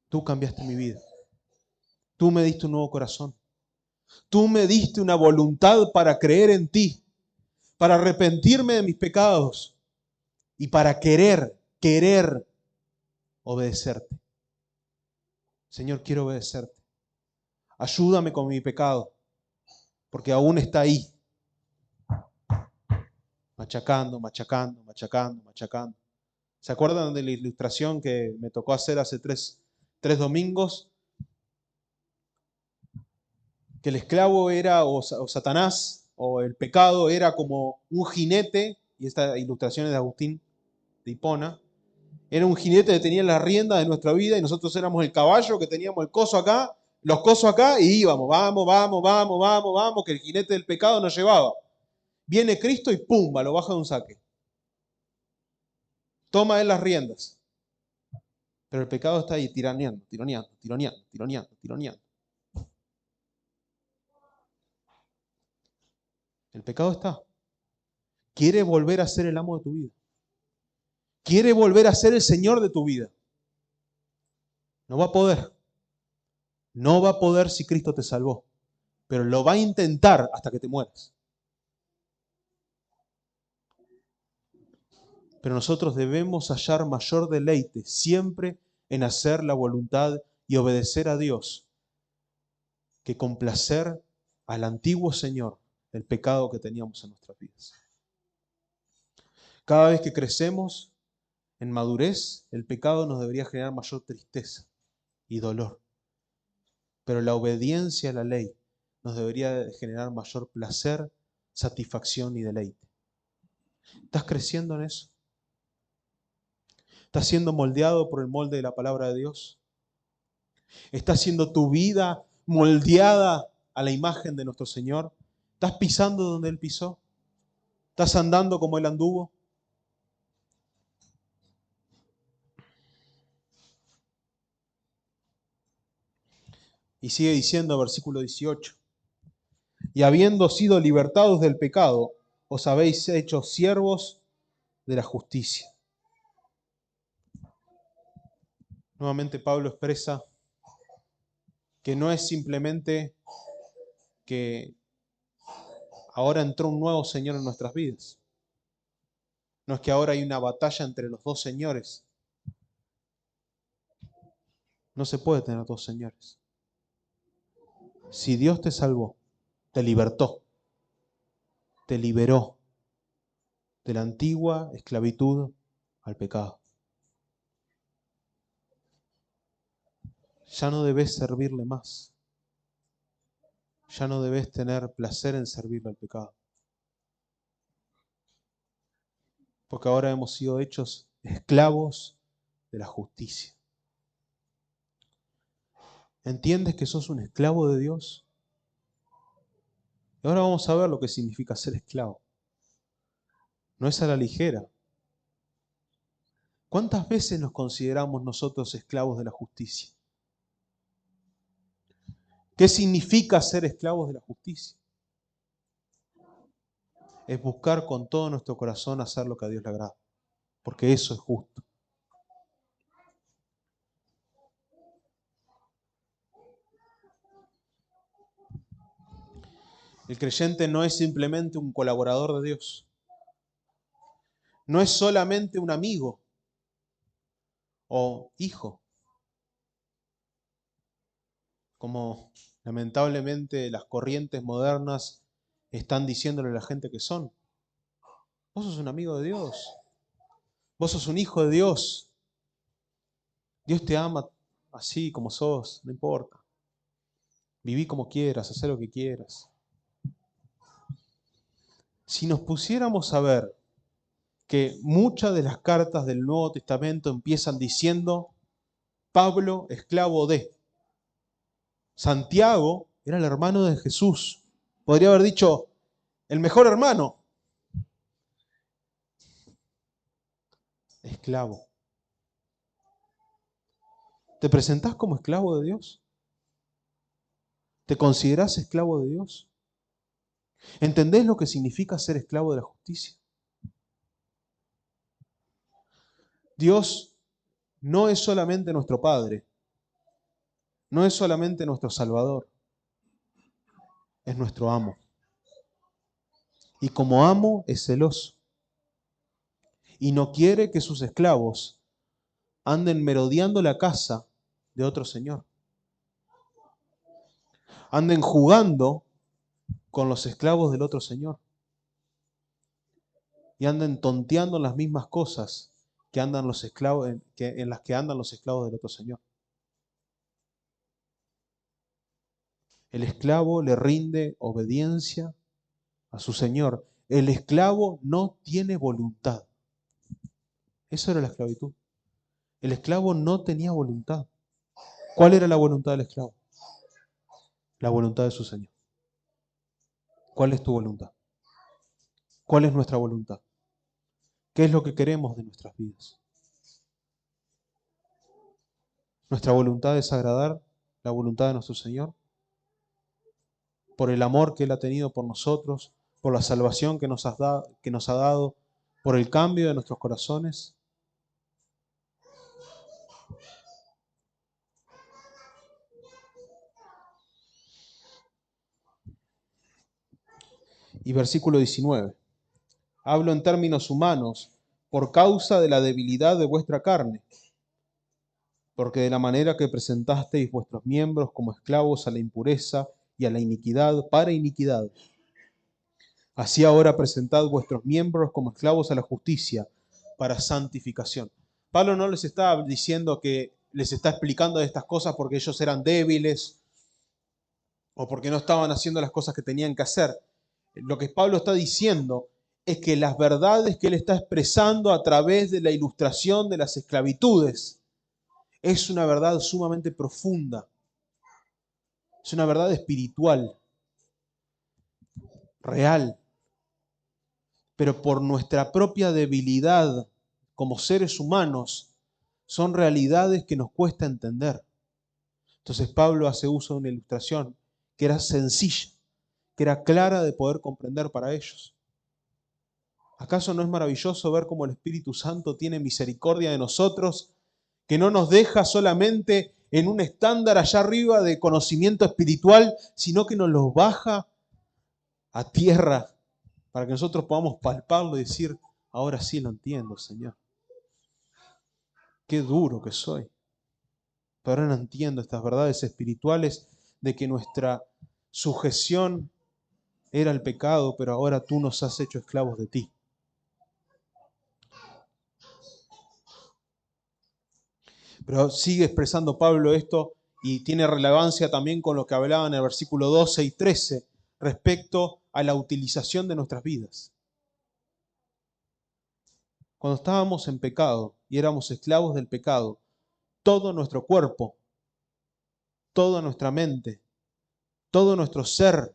Tú cambiaste mi vida. Tú me diste un nuevo corazón. Tú me diste una voluntad para creer en ti, para arrepentirme de mis pecados y para querer obedecerte. Señor, quiero obedecerte. Ayúdame con mi pecado, porque aún está ahí. Machacando, machacando, machacando, machacando. ¿Se acuerdan de la ilustración que me tocó hacer hace tres domingos? Que el esclavo era, o Satanás, o el pecado era como un jinete, y esta ilustración es de Agustín de Hipona, Era un jinete que tenía la rienda de nuestra vida y nosotros éramos el caballo que teníamos el coso acá, los cosos acá y íbamos, vamos, vamos, vamos, vamos, vamos, que el jinete del pecado nos llevaba. Viene Cristo y pumba, lo baja de un saque. Toma él las riendas. Pero el pecado está ahí tiraneando, tironeando, tironeando, tironeando, tironeando. El pecado está. Quiere volver a ser el amo de tu vida. Quiere volver a ser el Señor de tu vida. No va a poder. No va a poder si Cristo te salvó. Pero lo va a intentar hasta que te mueras. Pero nosotros debemos hallar mayor deleite siempre en hacer la voluntad y obedecer a Dios que complacer al antiguo Señor el pecado que teníamos en nuestras vidas. Cada vez que crecemos en madurez, el pecado nos debería generar mayor tristeza y dolor. Pero la obediencia a la ley nos debería generar mayor placer, satisfacción y deleite. ¿Estás creciendo en eso? ¿Estás siendo moldeado por el molde de la palabra de Dios? ¿Está siendo tu vida moldeada a la imagen de nuestro Señor? ¿Estás pisando donde Él pisó? ¿Estás andando como Él anduvo? Y sigue diciendo, versículo 18, y habiendo sido libertados del pecado, os habéis hecho siervos de la justicia. Nuevamente Pablo expresa que no es simplemente que ahora entró un nuevo Señor en nuestras vidas. No es que ahora hay una batalla entre los dos señores. No se puede tener dos señores. Si Dios te salvó, te libertó, te liberó de la antigua esclavitud al pecado. Ya no debes servirle más. Ya no debes tener placer en servirle al pecado. Porque ahora hemos sido hechos esclavos de la justicia. ¿Entiendes que sos un esclavo de Dios? Y ahora vamos a ver lo que significa ser esclavo. No es a la ligera. ¿Cuántas veces nos consideramos nosotros esclavos de la justicia? ¿Qué significa ser esclavos de la justicia? Es buscar con todo nuestro corazón hacer lo que a Dios le agrada, porque eso es justo. El creyente no es simplemente un colaborador de Dios. No es solamente un amigo o hijo, como lamentablemente las corrientes modernas están diciéndole a la gente que son. Vos sos un amigo de Dios. Vos sos un hijo de Dios. Dios te ama así como sos, no importa. Viví como quieras, hacé lo que quieras. Si nos pusiéramos a ver que muchas de las cartas del Nuevo Testamento empiezan diciendo Pablo, esclavo de. Santiago era el hermano de Jesús. Podría haber dicho el mejor hermano. Esclavo. ¿Te presentás como esclavo de Dios? ¿Te considerás esclavo de Dios? ¿Entendés lo que significa ser esclavo de la justicia? Dios no es solamente nuestro Padre, no es solamente nuestro Salvador, es nuestro amo. Y como amo es celoso y no quiere que sus esclavos anden merodeando la casa de otro señor. Anden jugando con los esclavos del otro señor. Y anden tonteando las mismas cosas que andan los esclavos, en las que andan los esclavos del otro señor. El esclavo le rinde obediencia a su señor. El esclavo no tiene voluntad. Eso era la esclavitud. El esclavo no tenía voluntad. ¿Cuál era la voluntad del esclavo? La voluntad de su Señor. ¿Cuál es tu voluntad? ¿Cuál es nuestra voluntad? ¿Qué es lo que queremos de nuestras vidas? ¿Nuestra voluntad es agradar la voluntad de nuestro Señor? Por el amor que Él ha tenido por nosotros, por la salvación que nos ha dado, por el cambio de nuestros corazones. Y versículo 19. Hablo en términos humanos, por causa de la debilidad de vuestra carne, porque de la manera que presentasteis vuestros miembros como esclavos a la impureza y a la iniquidad para iniquidad, así ahora presentad vuestros miembros como esclavos a la justicia para santificación. Pablo no les está diciendo que les está explicando estas cosas porque ellos eran débiles o porque no estaban haciendo las cosas que tenían que hacer. Lo que Pablo está diciendo es que las verdades que él está expresando a través de la ilustración de las esclavitudes es una verdad sumamente profunda, es una verdad espiritual, real, pero por nuestra propia debilidad como seres humanos son realidades que nos cuesta entender. Entonces Pablo hace uso de una ilustración que era sencilla, que era clara de poder comprender para ellos. ¿Acaso no es maravilloso ver cómo el Espíritu Santo tiene misericordia de nosotros, que no nos deja solamente en un estándar allá arriba de conocimiento espiritual, sino que nos los baja a tierra para que nosotros podamos palparlo y decir, ahora sí lo entiendo, Señor. Qué duro que soy. Pero ahora no entiendo estas verdades espirituales de que nuestra sujeción era el pecado, pero ahora tú nos has hecho esclavos de ti. Pero sigue expresando Pablo esto y tiene relevancia también con lo que hablaba en el versículo 12 y 13 respecto a la utilización de nuestras vidas. Cuando estábamos en pecado y éramos esclavos del pecado, todo nuestro cuerpo, toda nuestra mente, todo nuestro ser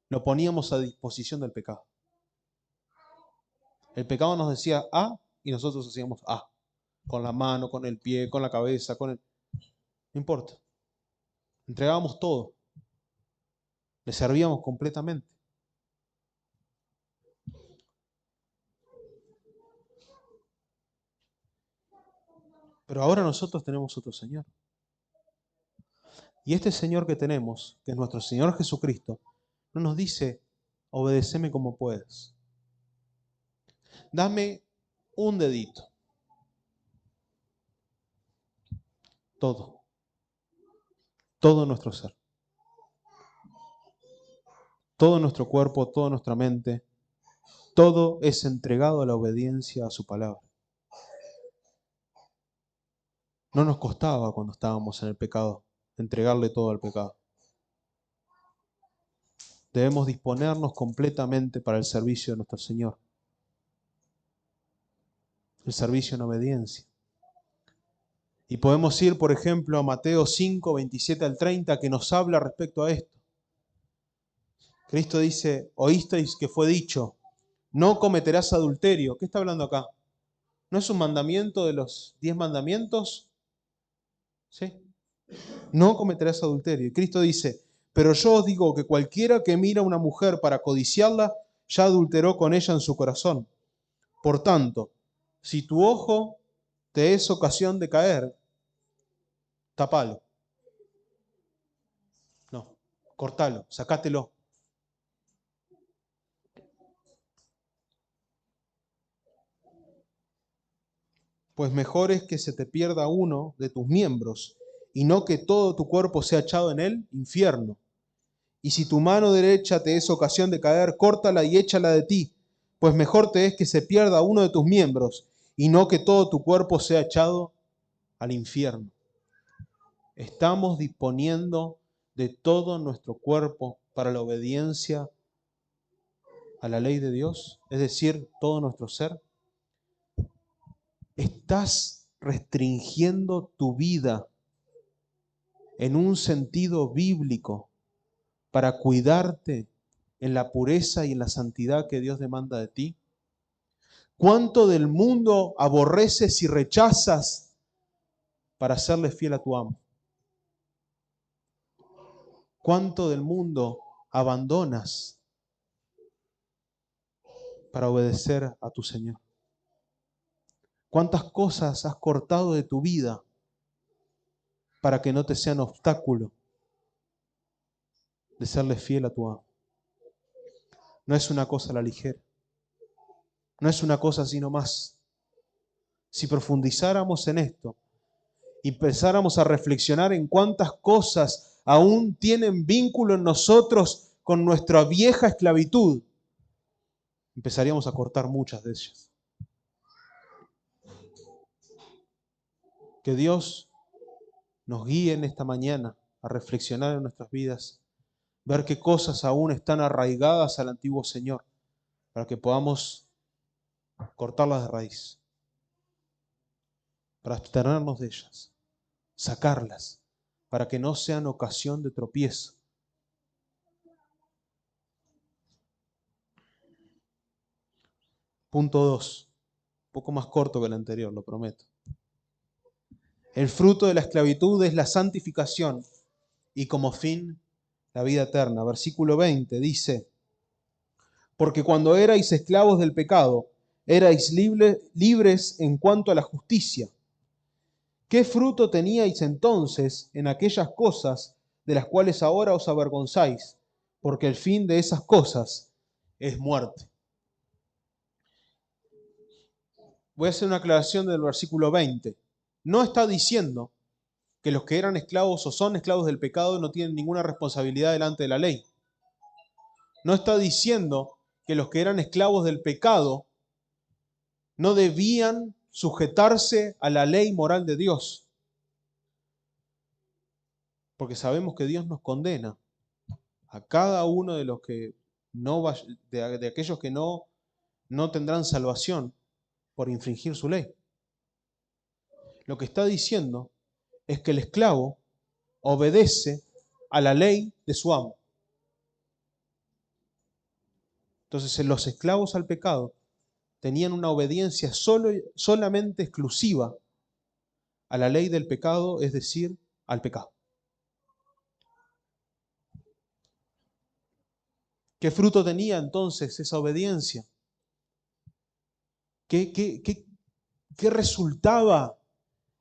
lo poníamos a disposición del pecado. El pecado nos decía A y nosotros hacíamos A. Con la mano, con el pie, con la cabeza, con el... No importa. Entregábamos todo. Le servíamos completamente. Pero ahora nosotros tenemos otro Señor. Y este Señor que tenemos, que es nuestro Señor Jesucristo, no nos dice, obedéceme como puedas. Dame un dedito. Todo. Todo nuestro ser. Todo nuestro cuerpo, toda nuestra mente, todo es entregado a la obediencia a su palabra. No nos costaba cuando estábamos en el pecado entregarle todo al pecado. Debemos disponernos completamente para el servicio de nuestro Señor. El servicio en obediencia. Y podemos ir, por ejemplo, a Mateo 5, 27 al 30, que nos habla respecto a esto. Cristo dice, oísteis que fue dicho, no cometerás adulterio. ¿Qué está hablando acá? ¿No es un mandamiento de los 10 mandamientos? ¿Sí? No cometerás adulterio. Y Cristo dice, pero yo os digo que cualquiera que mira a una mujer para codiciarla, ya adulteró con ella en su corazón. Por tanto, si tu ojo te es ocasión de caer, tapalo. No, cortalo, sacátelo. Pues mejor es que se te pierda uno de tus miembros y no que todo tu cuerpo sea echado en el infierno. Y si tu mano derecha te es ocasión de caer, córtala y échala de ti, pues mejor te es que se pierda uno de tus miembros y no que todo tu cuerpo sea echado al infierno. Estamos disponiendo de todo nuestro cuerpo para la obediencia a la ley de Dios, es decir, todo nuestro ser. ¿Estás restringiendo tu vida en un sentido bíblico para cuidarte en la pureza y en la santidad que Dios demanda de ti? ¿Cuánto del mundo aborreces y rechazas para serle fiel a tu amo? ¿Cuánto del mundo abandonas para obedecer a tu Señor? ¿Cuántas cosas has cortado de tu vida para que no te sean obstáculo de serle fiel a tu amo? No es una cosa a la ligera. No es una cosa así nomás. Si profundizáramos en esto y empezáramos a reflexionar en cuántas cosas aún tienen vínculo en nosotros con nuestra vieja esclavitud, empezaríamos a cortar muchas de ellas. Que Dios nos guíe en esta mañana a reflexionar en nuestras vidas, ver qué cosas aún están arraigadas al antiguo Señor, para que podamos cortarlas de raíz, para abstenernos de ellas, sacarlas, para que no sean ocasión de tropiezo. Punto 2, un poco más corto que el anterior, lo prometo. El fruto de la esclavitud es la santificación y como fin la vida eterna. Versículo 20 dice: porque cuando erais esclavos del pecado, erais libres en cuanto a la justicia. ¿Qué fruto teníais entonces en aquellas cosas de las cuales ahora os avergonzáis? Porque el fin de esas cosas es muerte. Voy a hacer una aclaración del versículo 20. No está diciendo que los que eran esclavos o son esclavos del pecado no tienen ninguna responsabilidad delante de la ley. No está diciendo que los que eran esclavos del pecado no debían sujetarse a la ley moral de Dios. Porque sabemos que Dios nos condena a cada uno de los que de aquellos que no tendrán salvación por infringir su ley. Lo que está diciendo es que el esclavo obedece a la ley de su amo. Entonces, los esclavos al pecado tenían una obediencia solamente exclusiva a la ley del pecado, es decir, al pecado. ¿Qué fruto tenía entonces esa obediencia? ¿Qué resultaba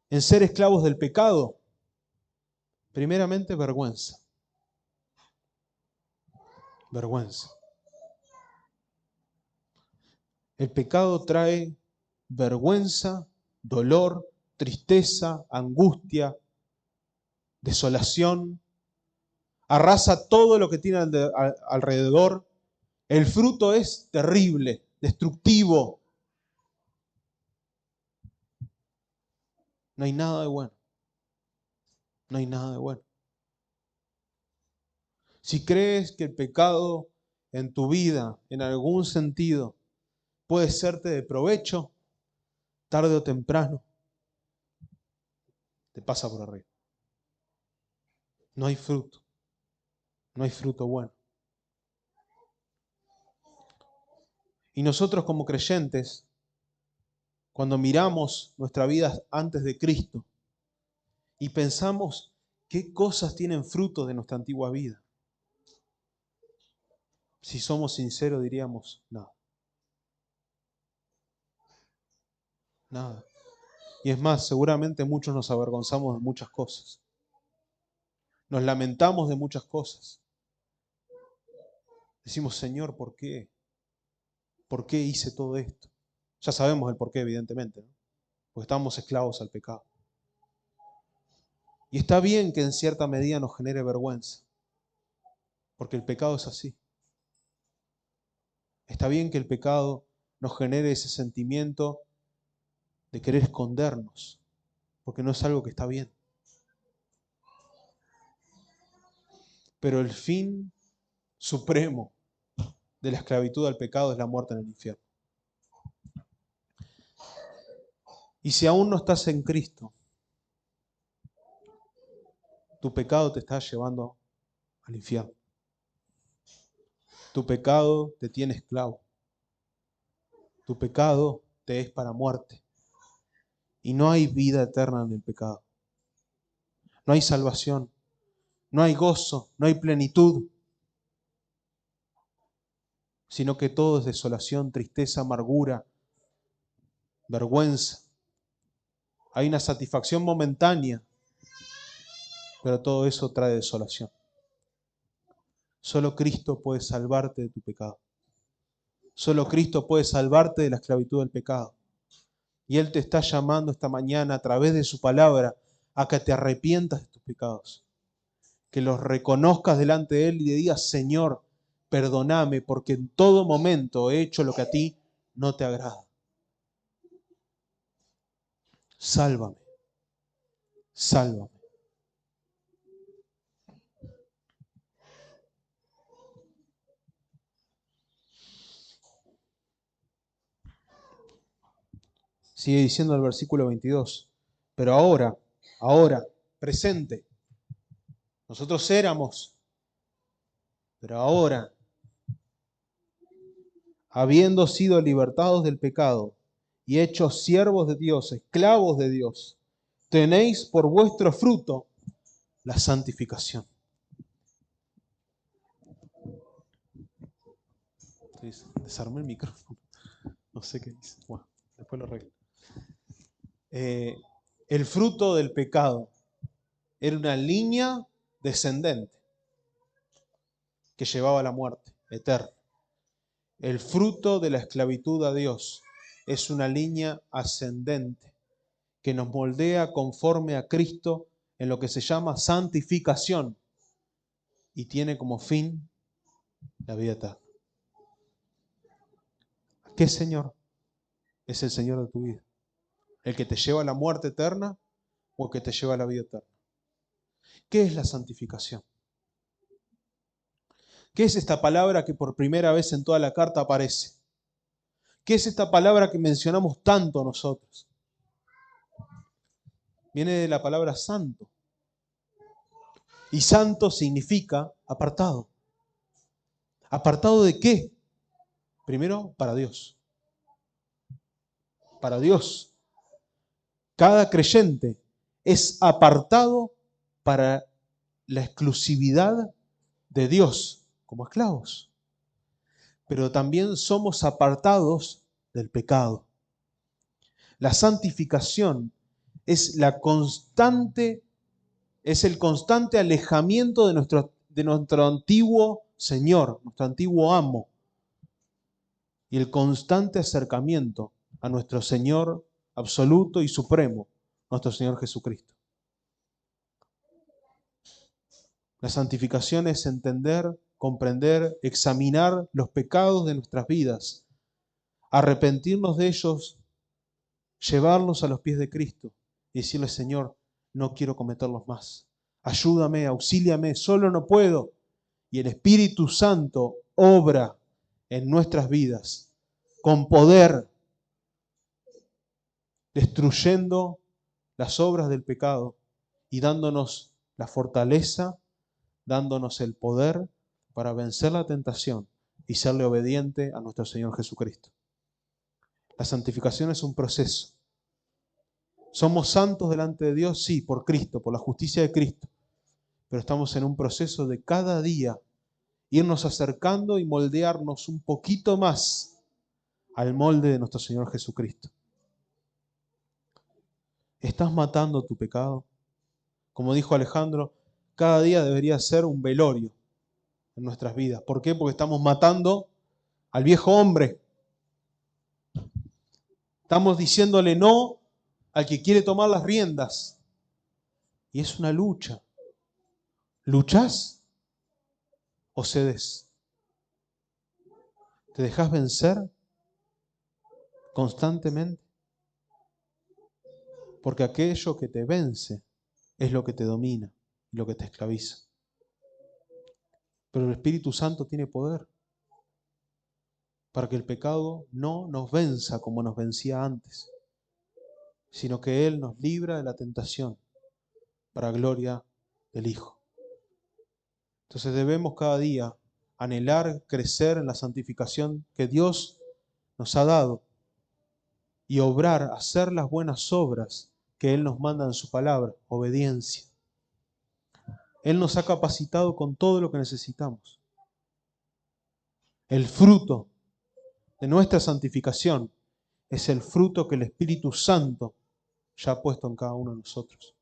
en ser esclavos del pecado? Primeramente, vergüenza. Vergüenza. El pecado trae vergüenza, dolor, tristeza, angustia, desolación. Arrasa todo lo que tiene alrededor. El fruto es terrible, destructivo. No hay nada de bueno. No hay nada de bueno. Si crees que el pecado en tu vida, en algún sentido, puede serte de provecho, tarde o temprano, te pasa por arriba. No hay fruto. No hay fruto bueno. Y nosotros como creyentes, cuando miramos nuestra vida antes de Cristo y pensamos qué cosas tienen fruto de nuestra antigua vida, si somos sinceros diríamos nada. Nada. Y es más, seguramente muchos nos avergonzamos de muchas cosas. Nos lamentamos de muchas cosas. Decimos, Señor, ¿por qué? ¿Por qué hice todo esto? Ya sabemos el por qué, evidentemente, ¿no? Porque estamos esclavos al pecado. Y está bien que en cierta medida nos genere vergüenza, porque el pecado es así. Está bien que el pecado nos genere ese sentimiento de querer escondernos, porque no es algo que está bien. Pero el fin supremo de la esclavitud al pecado es la muerte en el infierno. Y si aún no estás en Cristo, tu pecado te está llevando al infierno. Tu pecado te tiene esclavo. Tu pecado te es para muerte. Y no hay vida eterna en el pecado. No hay salvación. No hay gozo. No hay plenitud. Sino que todo es desolación, tristeza, amargura, vergüenza. Hay una satisfacción momentánea, pero todo eso trae desolación. Solo Cristo puede salvarte de tu pecado. Solo Cristo puede salvarte de la esclavitud del pecado. Y Él te está llamando esta mañana a través de su palabra a que te arrepientas de tus pecados. Que los reconozcas delante de Él y le digas: Señor, perdóname porque en todo momento he hecho lo que a ti no te agrada. Sálvame, sálvame. Sigue diciendo el versículo 22. Pero ahora, presente. Nosotros éramos, pero ahora, habiendo sido libertados del pecado y hechos siervos de Dios, esclavos de Dios, tenéis por vuestro fruto la santificación. Desarmé el micrófono. No sé qué dice. Bueno, después lo arreglo. El fruto del pecado era una línea descendente que llevaba a la muerte eterna. El fruto de la esclavitud a Dios es una línea ascendente que nos moldea conforme a Cristo en lo que se llama santificación y tiene como fin la vida eterna. ¿Qué Señor es el Señor de tu vida? ¿El que te lleva a la muerte eterna o el que te lleva a la vida eterna? ¿Qué es la santificación? ¿Qué es esta palabra que por primera vez en toda la carta aparece? ¿Qué es esta palabra que mencionamos tanto nosotros? Viene de la palabra santo. Y santo significa apartado. ¿Apartado de qué? Primero, para Dios. Para Dios. Cada creyente es apartado para la exclusividad de Dios como esclavos. Pero también somos apartados del pecado. La santificación es el constante alejamiento de nuestro antiguo Señor, nuestro antiguo amo, y el constante acercamiento a nuestro Señor absoluto y supremo, nuestro Señor Jesucristo. La santificación es entender, comprender, examinar los pecados de nuestras vidas, arrepentirnos de ellos, llevarlos a los pies de Cristo y decirle: Señor, no quiero cometerlos más. Ayúdame, auxíliame, solo no puedo. Y el Espíritu Santo obra en nuestras vidas con poder, destruyendo las obras del pecado y dándonos la fortaleza, dándonos el poder para vencer la tentación y serle obediente a nuestro Señor Jesucristo. La santificación es un proceso. ¿Somos santos delante de Dios? Sí, por Cristo, por la justicia de Cristo. Pero estamos en un proceso de cada día irnos acercando y moldearnos un poquito más al molde de nuestro Señor Jesucristo. ¿Estás matando tu pecado? Como dijo Alejandro, cada día debería ser un velorio en nuestras vidas. ¿Por qué? Porque estamos matando al viejo hombre. Estamos diciéndole no al que quiere tomar las riendas. Y es una lucha. ¿Luchás o cedes? ¿Te dejas vencer constantemente? Porque aquello que te vence es lo que te domina y lo que te esclaviza. Pero el Espíritu Santo tiene poder para que el pecado no nos venza como nos vencía antes. sino que Él nos libra de la tentación para gloria del Hijo. Entonces debemos cada día anhelar crecer en la santificación que Dios nos ha dado y obrar, hacer las buenas obras que Él nos manda en su palabra, obediencia. Él nos ha capacitado con todo lo que necesitamos. El fruto de nuestra santificación es el fruto que el Espíritu Santo ya ha puesto en cada uno de nosotros.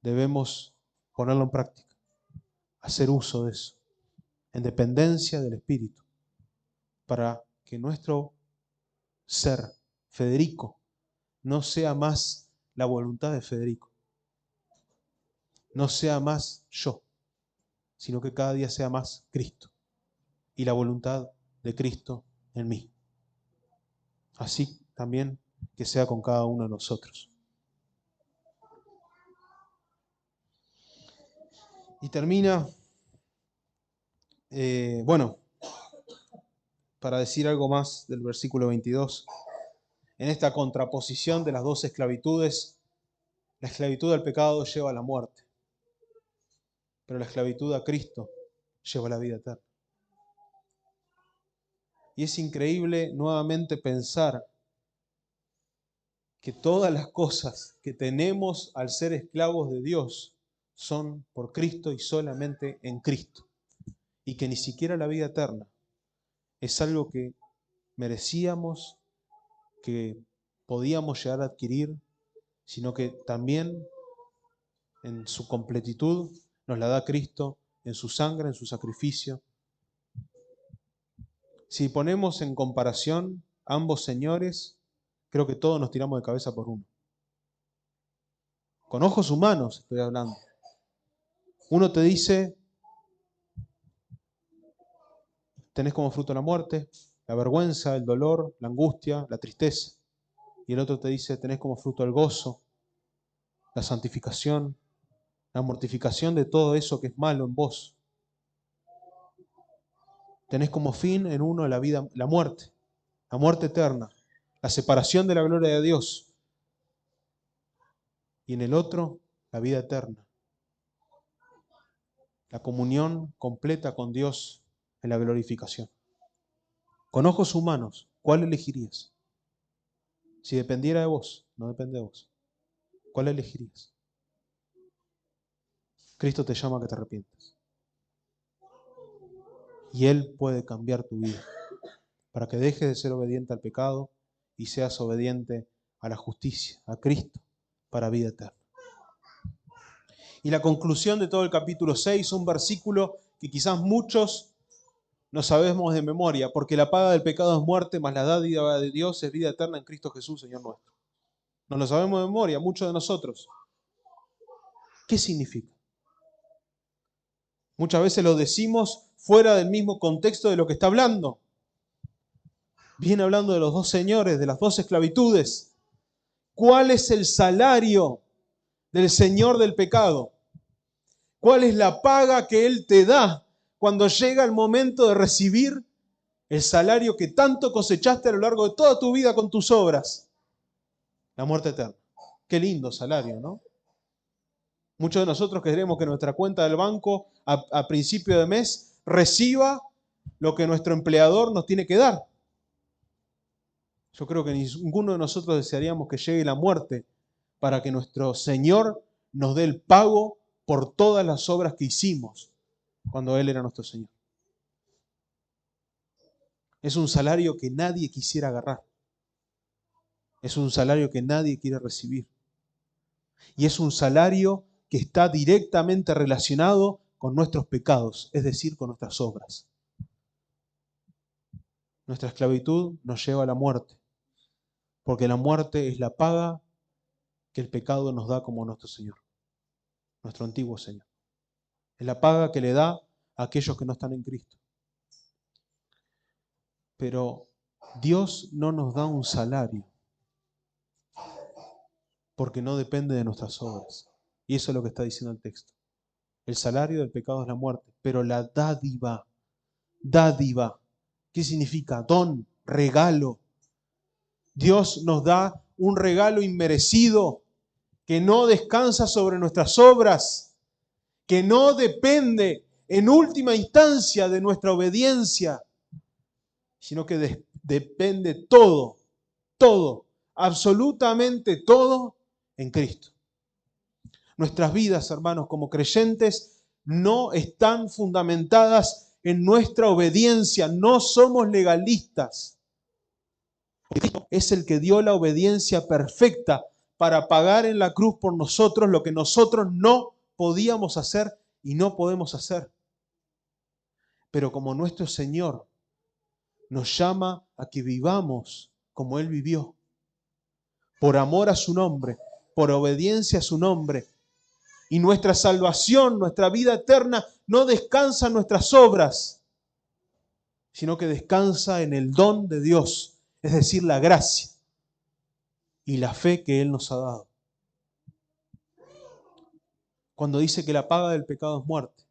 Debemos ponerlo en práctica, hacer uso de eso, en dependencia del Espíritu, para que nuestro ser, Federico, no sea más la voluntad de Federico, no sea más yo, sino que cada día sea más Cristo y la voluntad de Cristo en mí. Así también que sea con cada uno de nosotros. Y termina, para decir algo más del versículo 22, en esta contraposición de las dos esclavitudes, la esclavitud al pecado lleva a la muerte, pero la esclavitud a Cristo lleva a la vida eterna. Y es increíble nuevamente pensar que todas las cosas que tenemos al ser esclavos de Dios son por Cristo y solamente en Cristo. Y que ni siquiera la vida eterna es algo que merecíamos, que podíamos llegar a adquirir, sino que también en su completitud nos la da Cristo en su sangre, en su sacrificio. Si ponemos en comparación ambos señores, creo que todos nos tiramos de cabeza por uno. Con ojos humanos estoy hablando. Uno te dice, tenés como fruto la muerte, la vergüenza, el dolor, la angustia, la tristeza. Y el otro te dice, tenés como fruto el gozo, la santificación, la mortificación de todo eso que es malo en vos. Tenés como fin en uno la vida, la muerte eterna, la separación de la gloria de Dios. Y en el otro, la vida eterna, la comunión completa con Dios en la glorificación. Con ojos humanos, ¿cuál elegirías? Si dependiera de vos, no depende de vos, ¿cuál elegirías? Cristo te llama a que te arrepientas. Y Él puede cambiar tu vida para que dejes de ser obediente al pecado y seas obediente a la justicia, a Cristo, para vida eterna. Y la conclusión de todo el capítulo 6, un versículo que quizás muchos no sabemos de memoria, porque la paga del pecado es muerte, mas la dádiva de Dios es vida eterna en Cristo Jesús, Señor nuestro. No lo sabemos de memoria, muchos de nosotros. ¿Qué significa? Muchas veces lo decimos fuera del mismo contexto de lo que está hablando. Viene hablando de los dos señores, de las dos esclavitudes. ¿Cuál es el salario del señor del pecado? ¿Cuál es la paga que Él te da cuando llega el momento de recibir el salario que tanto cosechaste a lo largo de toda tu vida con tus obras? La muerte eterna. Qué lindo salario, ¿no? Muchos de nosotros queremos que nuestra cuenta del banco a principio de mes reciba lo que nuestro empleador nos tiene que dar. Yo creo que ninguno de nosotros desearíamos que llegue la muerte para que nuestro Señor nos dé el pago por todas las obras que hicimos cuando Él era nuestro Señor. Es un salario que nadie quisiera agarrar. Es un salario que nadie quiere recibir. Y es un salario que está directamente relacionado con nuestros pecados, es decir, con nuestras obras. Nuestra esclavitud nos lleva a la muerte, porque la muerte es la paga que el pecado nos da como nuestro Señor, nuestro antiguo Señor. Es la paga que le da a aquellos que no están en Cristo. Pero Dios no nos da un salario, porque no depende de nuestras obras. Y eso es lo que está diciendo el texto. El salario del pecado es la muerte, pero la dádiva, ¿qué significa? Don, regalo. Dios nos da un regalo inmerecido, que no descansa sobre nuestras obras, que no depende en última instancia de nuestra obediencia, sino que depende todo, absolutamente todo en Cristo. Nuestras vidas, hermanos, como creyentes, no están fundamentadas en nuestra obediencia, no somos legalistas. Cristo es el que dio la obediencia perfecta para pagar en la cruz por nosotros lo que nosotros no podíamos hacer y no podemos hacer. Pero como nuestro Señor nos llama a que vivamos como Él vivió, por amor a su nombre, por obediencia a su nombre, y nuestra salvación, nuestra vida eterna, no descansa en nuestras obras, sino que descansa en el don de Dios, es decir, la gracia y la fe que Él nos ha dado. Cuando dice que la paga del pecado es muerte,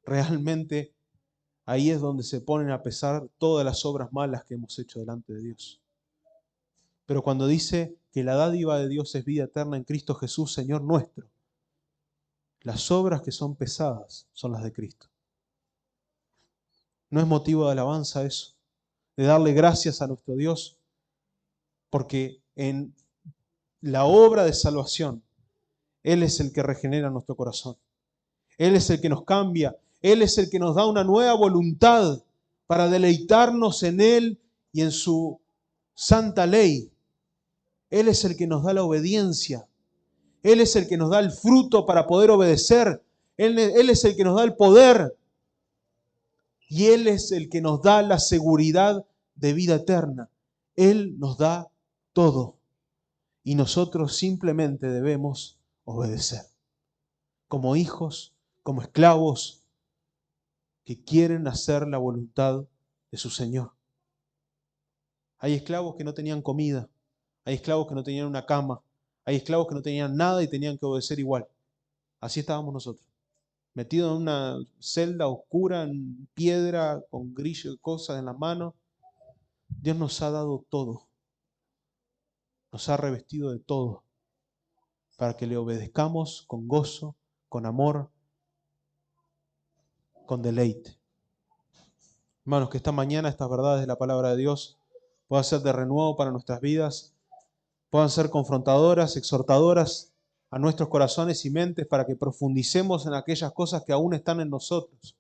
realmente ahí es donde se ponen a pesar todas las obras malas que hemos hecho delante de Dios. Pero cuando dice que la dádiva de Dios es vida eterna en Cristo Jesús, Señor nuestro, las obras que son pesadas son las de Cristo. ¿No es motivo de alabanza eso? De darle gracias a nuestro Dios, porque en la obra de salvación, Él es el que regenera nuestro corazón. Él es el que nos cambia. Él es el que nos da una nueva voluntad para deleitarnos en Él y en su santa ley. Él es el que nos da la obediencia. Él es el que nos da el fruto para poder obedecer. Él es el que nos da el poder. Y Él es el que nos da la seguridad de vida eterna. Él nos da todo. Y nosotros simplemente debemos obedecer. Como hijos, como esclavos que quieren hacer la voluntad de su Señor. Hay esclavos que no tenían comida. Hay esclavos que no tenían una cama. Hay esclavos que no tenían nada y tenían que obedecer igual. Así estábamos nosotros. Metidos en una celda oscura, en piedra, con grillos y cosas en las manos. Dios nos ha dado todo. Nos ha revestido de todo. Para que le obedezcamos con gozo, con amor, con deleite. Hermanos, que esta mañana estas verdades de la palabra de Dios puedan ser de renuevo para nuestras vidas, puedan ser confrontadoras, exhortadoras a nuestros corazones y mentes para que profundicemos en aquellas cosas que aún están en nosotros,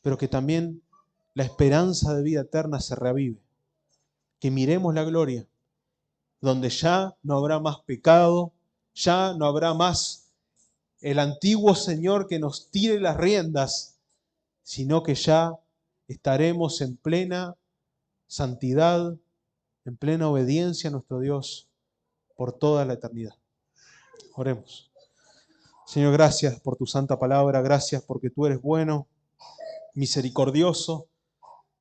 pero que también la esperanza de vida eterna se reavive, que miremos la gloria, donde ya no habrá más pecado, ya no habrá más el antiguo Señor que nos tire las riendas, sino que ya estaremos en plena santidad, en plena obediencia a nuestro Dios por toda la eternidad. Oremos. Señor, gracias por tu santa palabra, gracias porque tú eres bueno, misericordioso.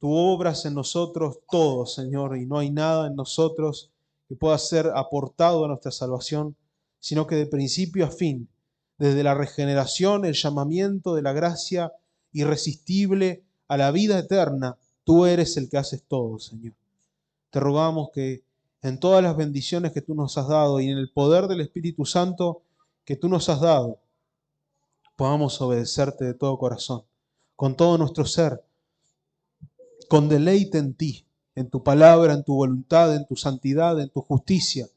Tú obras en nosotros todo, Señor, y no hay nada en nosotros que pueda ser aportado a nuestra salvación, sino que de principio a fin, desde la regeneración, el llamamiento de la gracia irresistible a la vida eterna, tú eres el que haces todo, Señor. Te rogamos que en todas las bendiciones que tú nos has dado y en el poder del Espíritu Santo que tú nos has dado, podamos obedecerte de todo corazón, con todo nuestro ser, con deleite en ti, en tu palabra, en tu voluntad, en tu santidad, en tu justicia,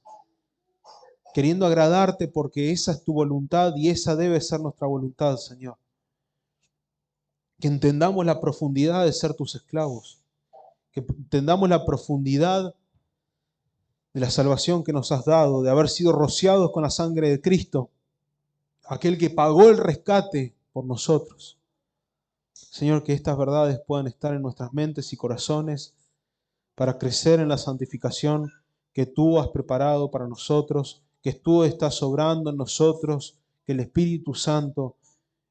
queriendo agradarte porque esa es tu voluntad y esa debe ser nuestra voluntad, Señor. Que entendamos la profundidad de ser tus esclavos, que entendamos la profundidad de la salvación que nos has dado, de haber sido rociados con la sangre de Cristo, aquel que pagó el rescate por nosotros. Señor, que estas verdades puedan estar en nuestras mentes y corazones para crecer en la santificación que tú has preparado para nosotros, que tú estás obrando en nosotros, que el Espíritu Santo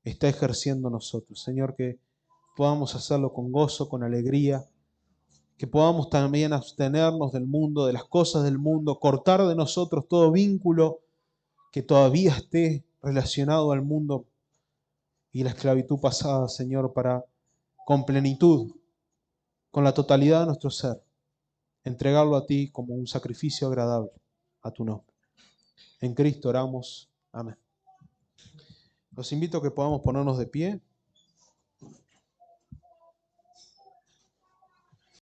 está ejerciendo en nosotros. Señor, que podamos hacerlo con gozo, con alegría, que podamos también abstenernos del mundo, de las cosas del mundo, cortar de nosotros todo vínculo que todavía esté relacionado al mundo y la esclavitud pasada, Señor, para con plenitud, con la totalidad de nuestro ser, entregarlo a ti como un sacrificio agradable a tu nombre. En Cristo oramos. Amén. Los invito a que podamos ponernos de pie.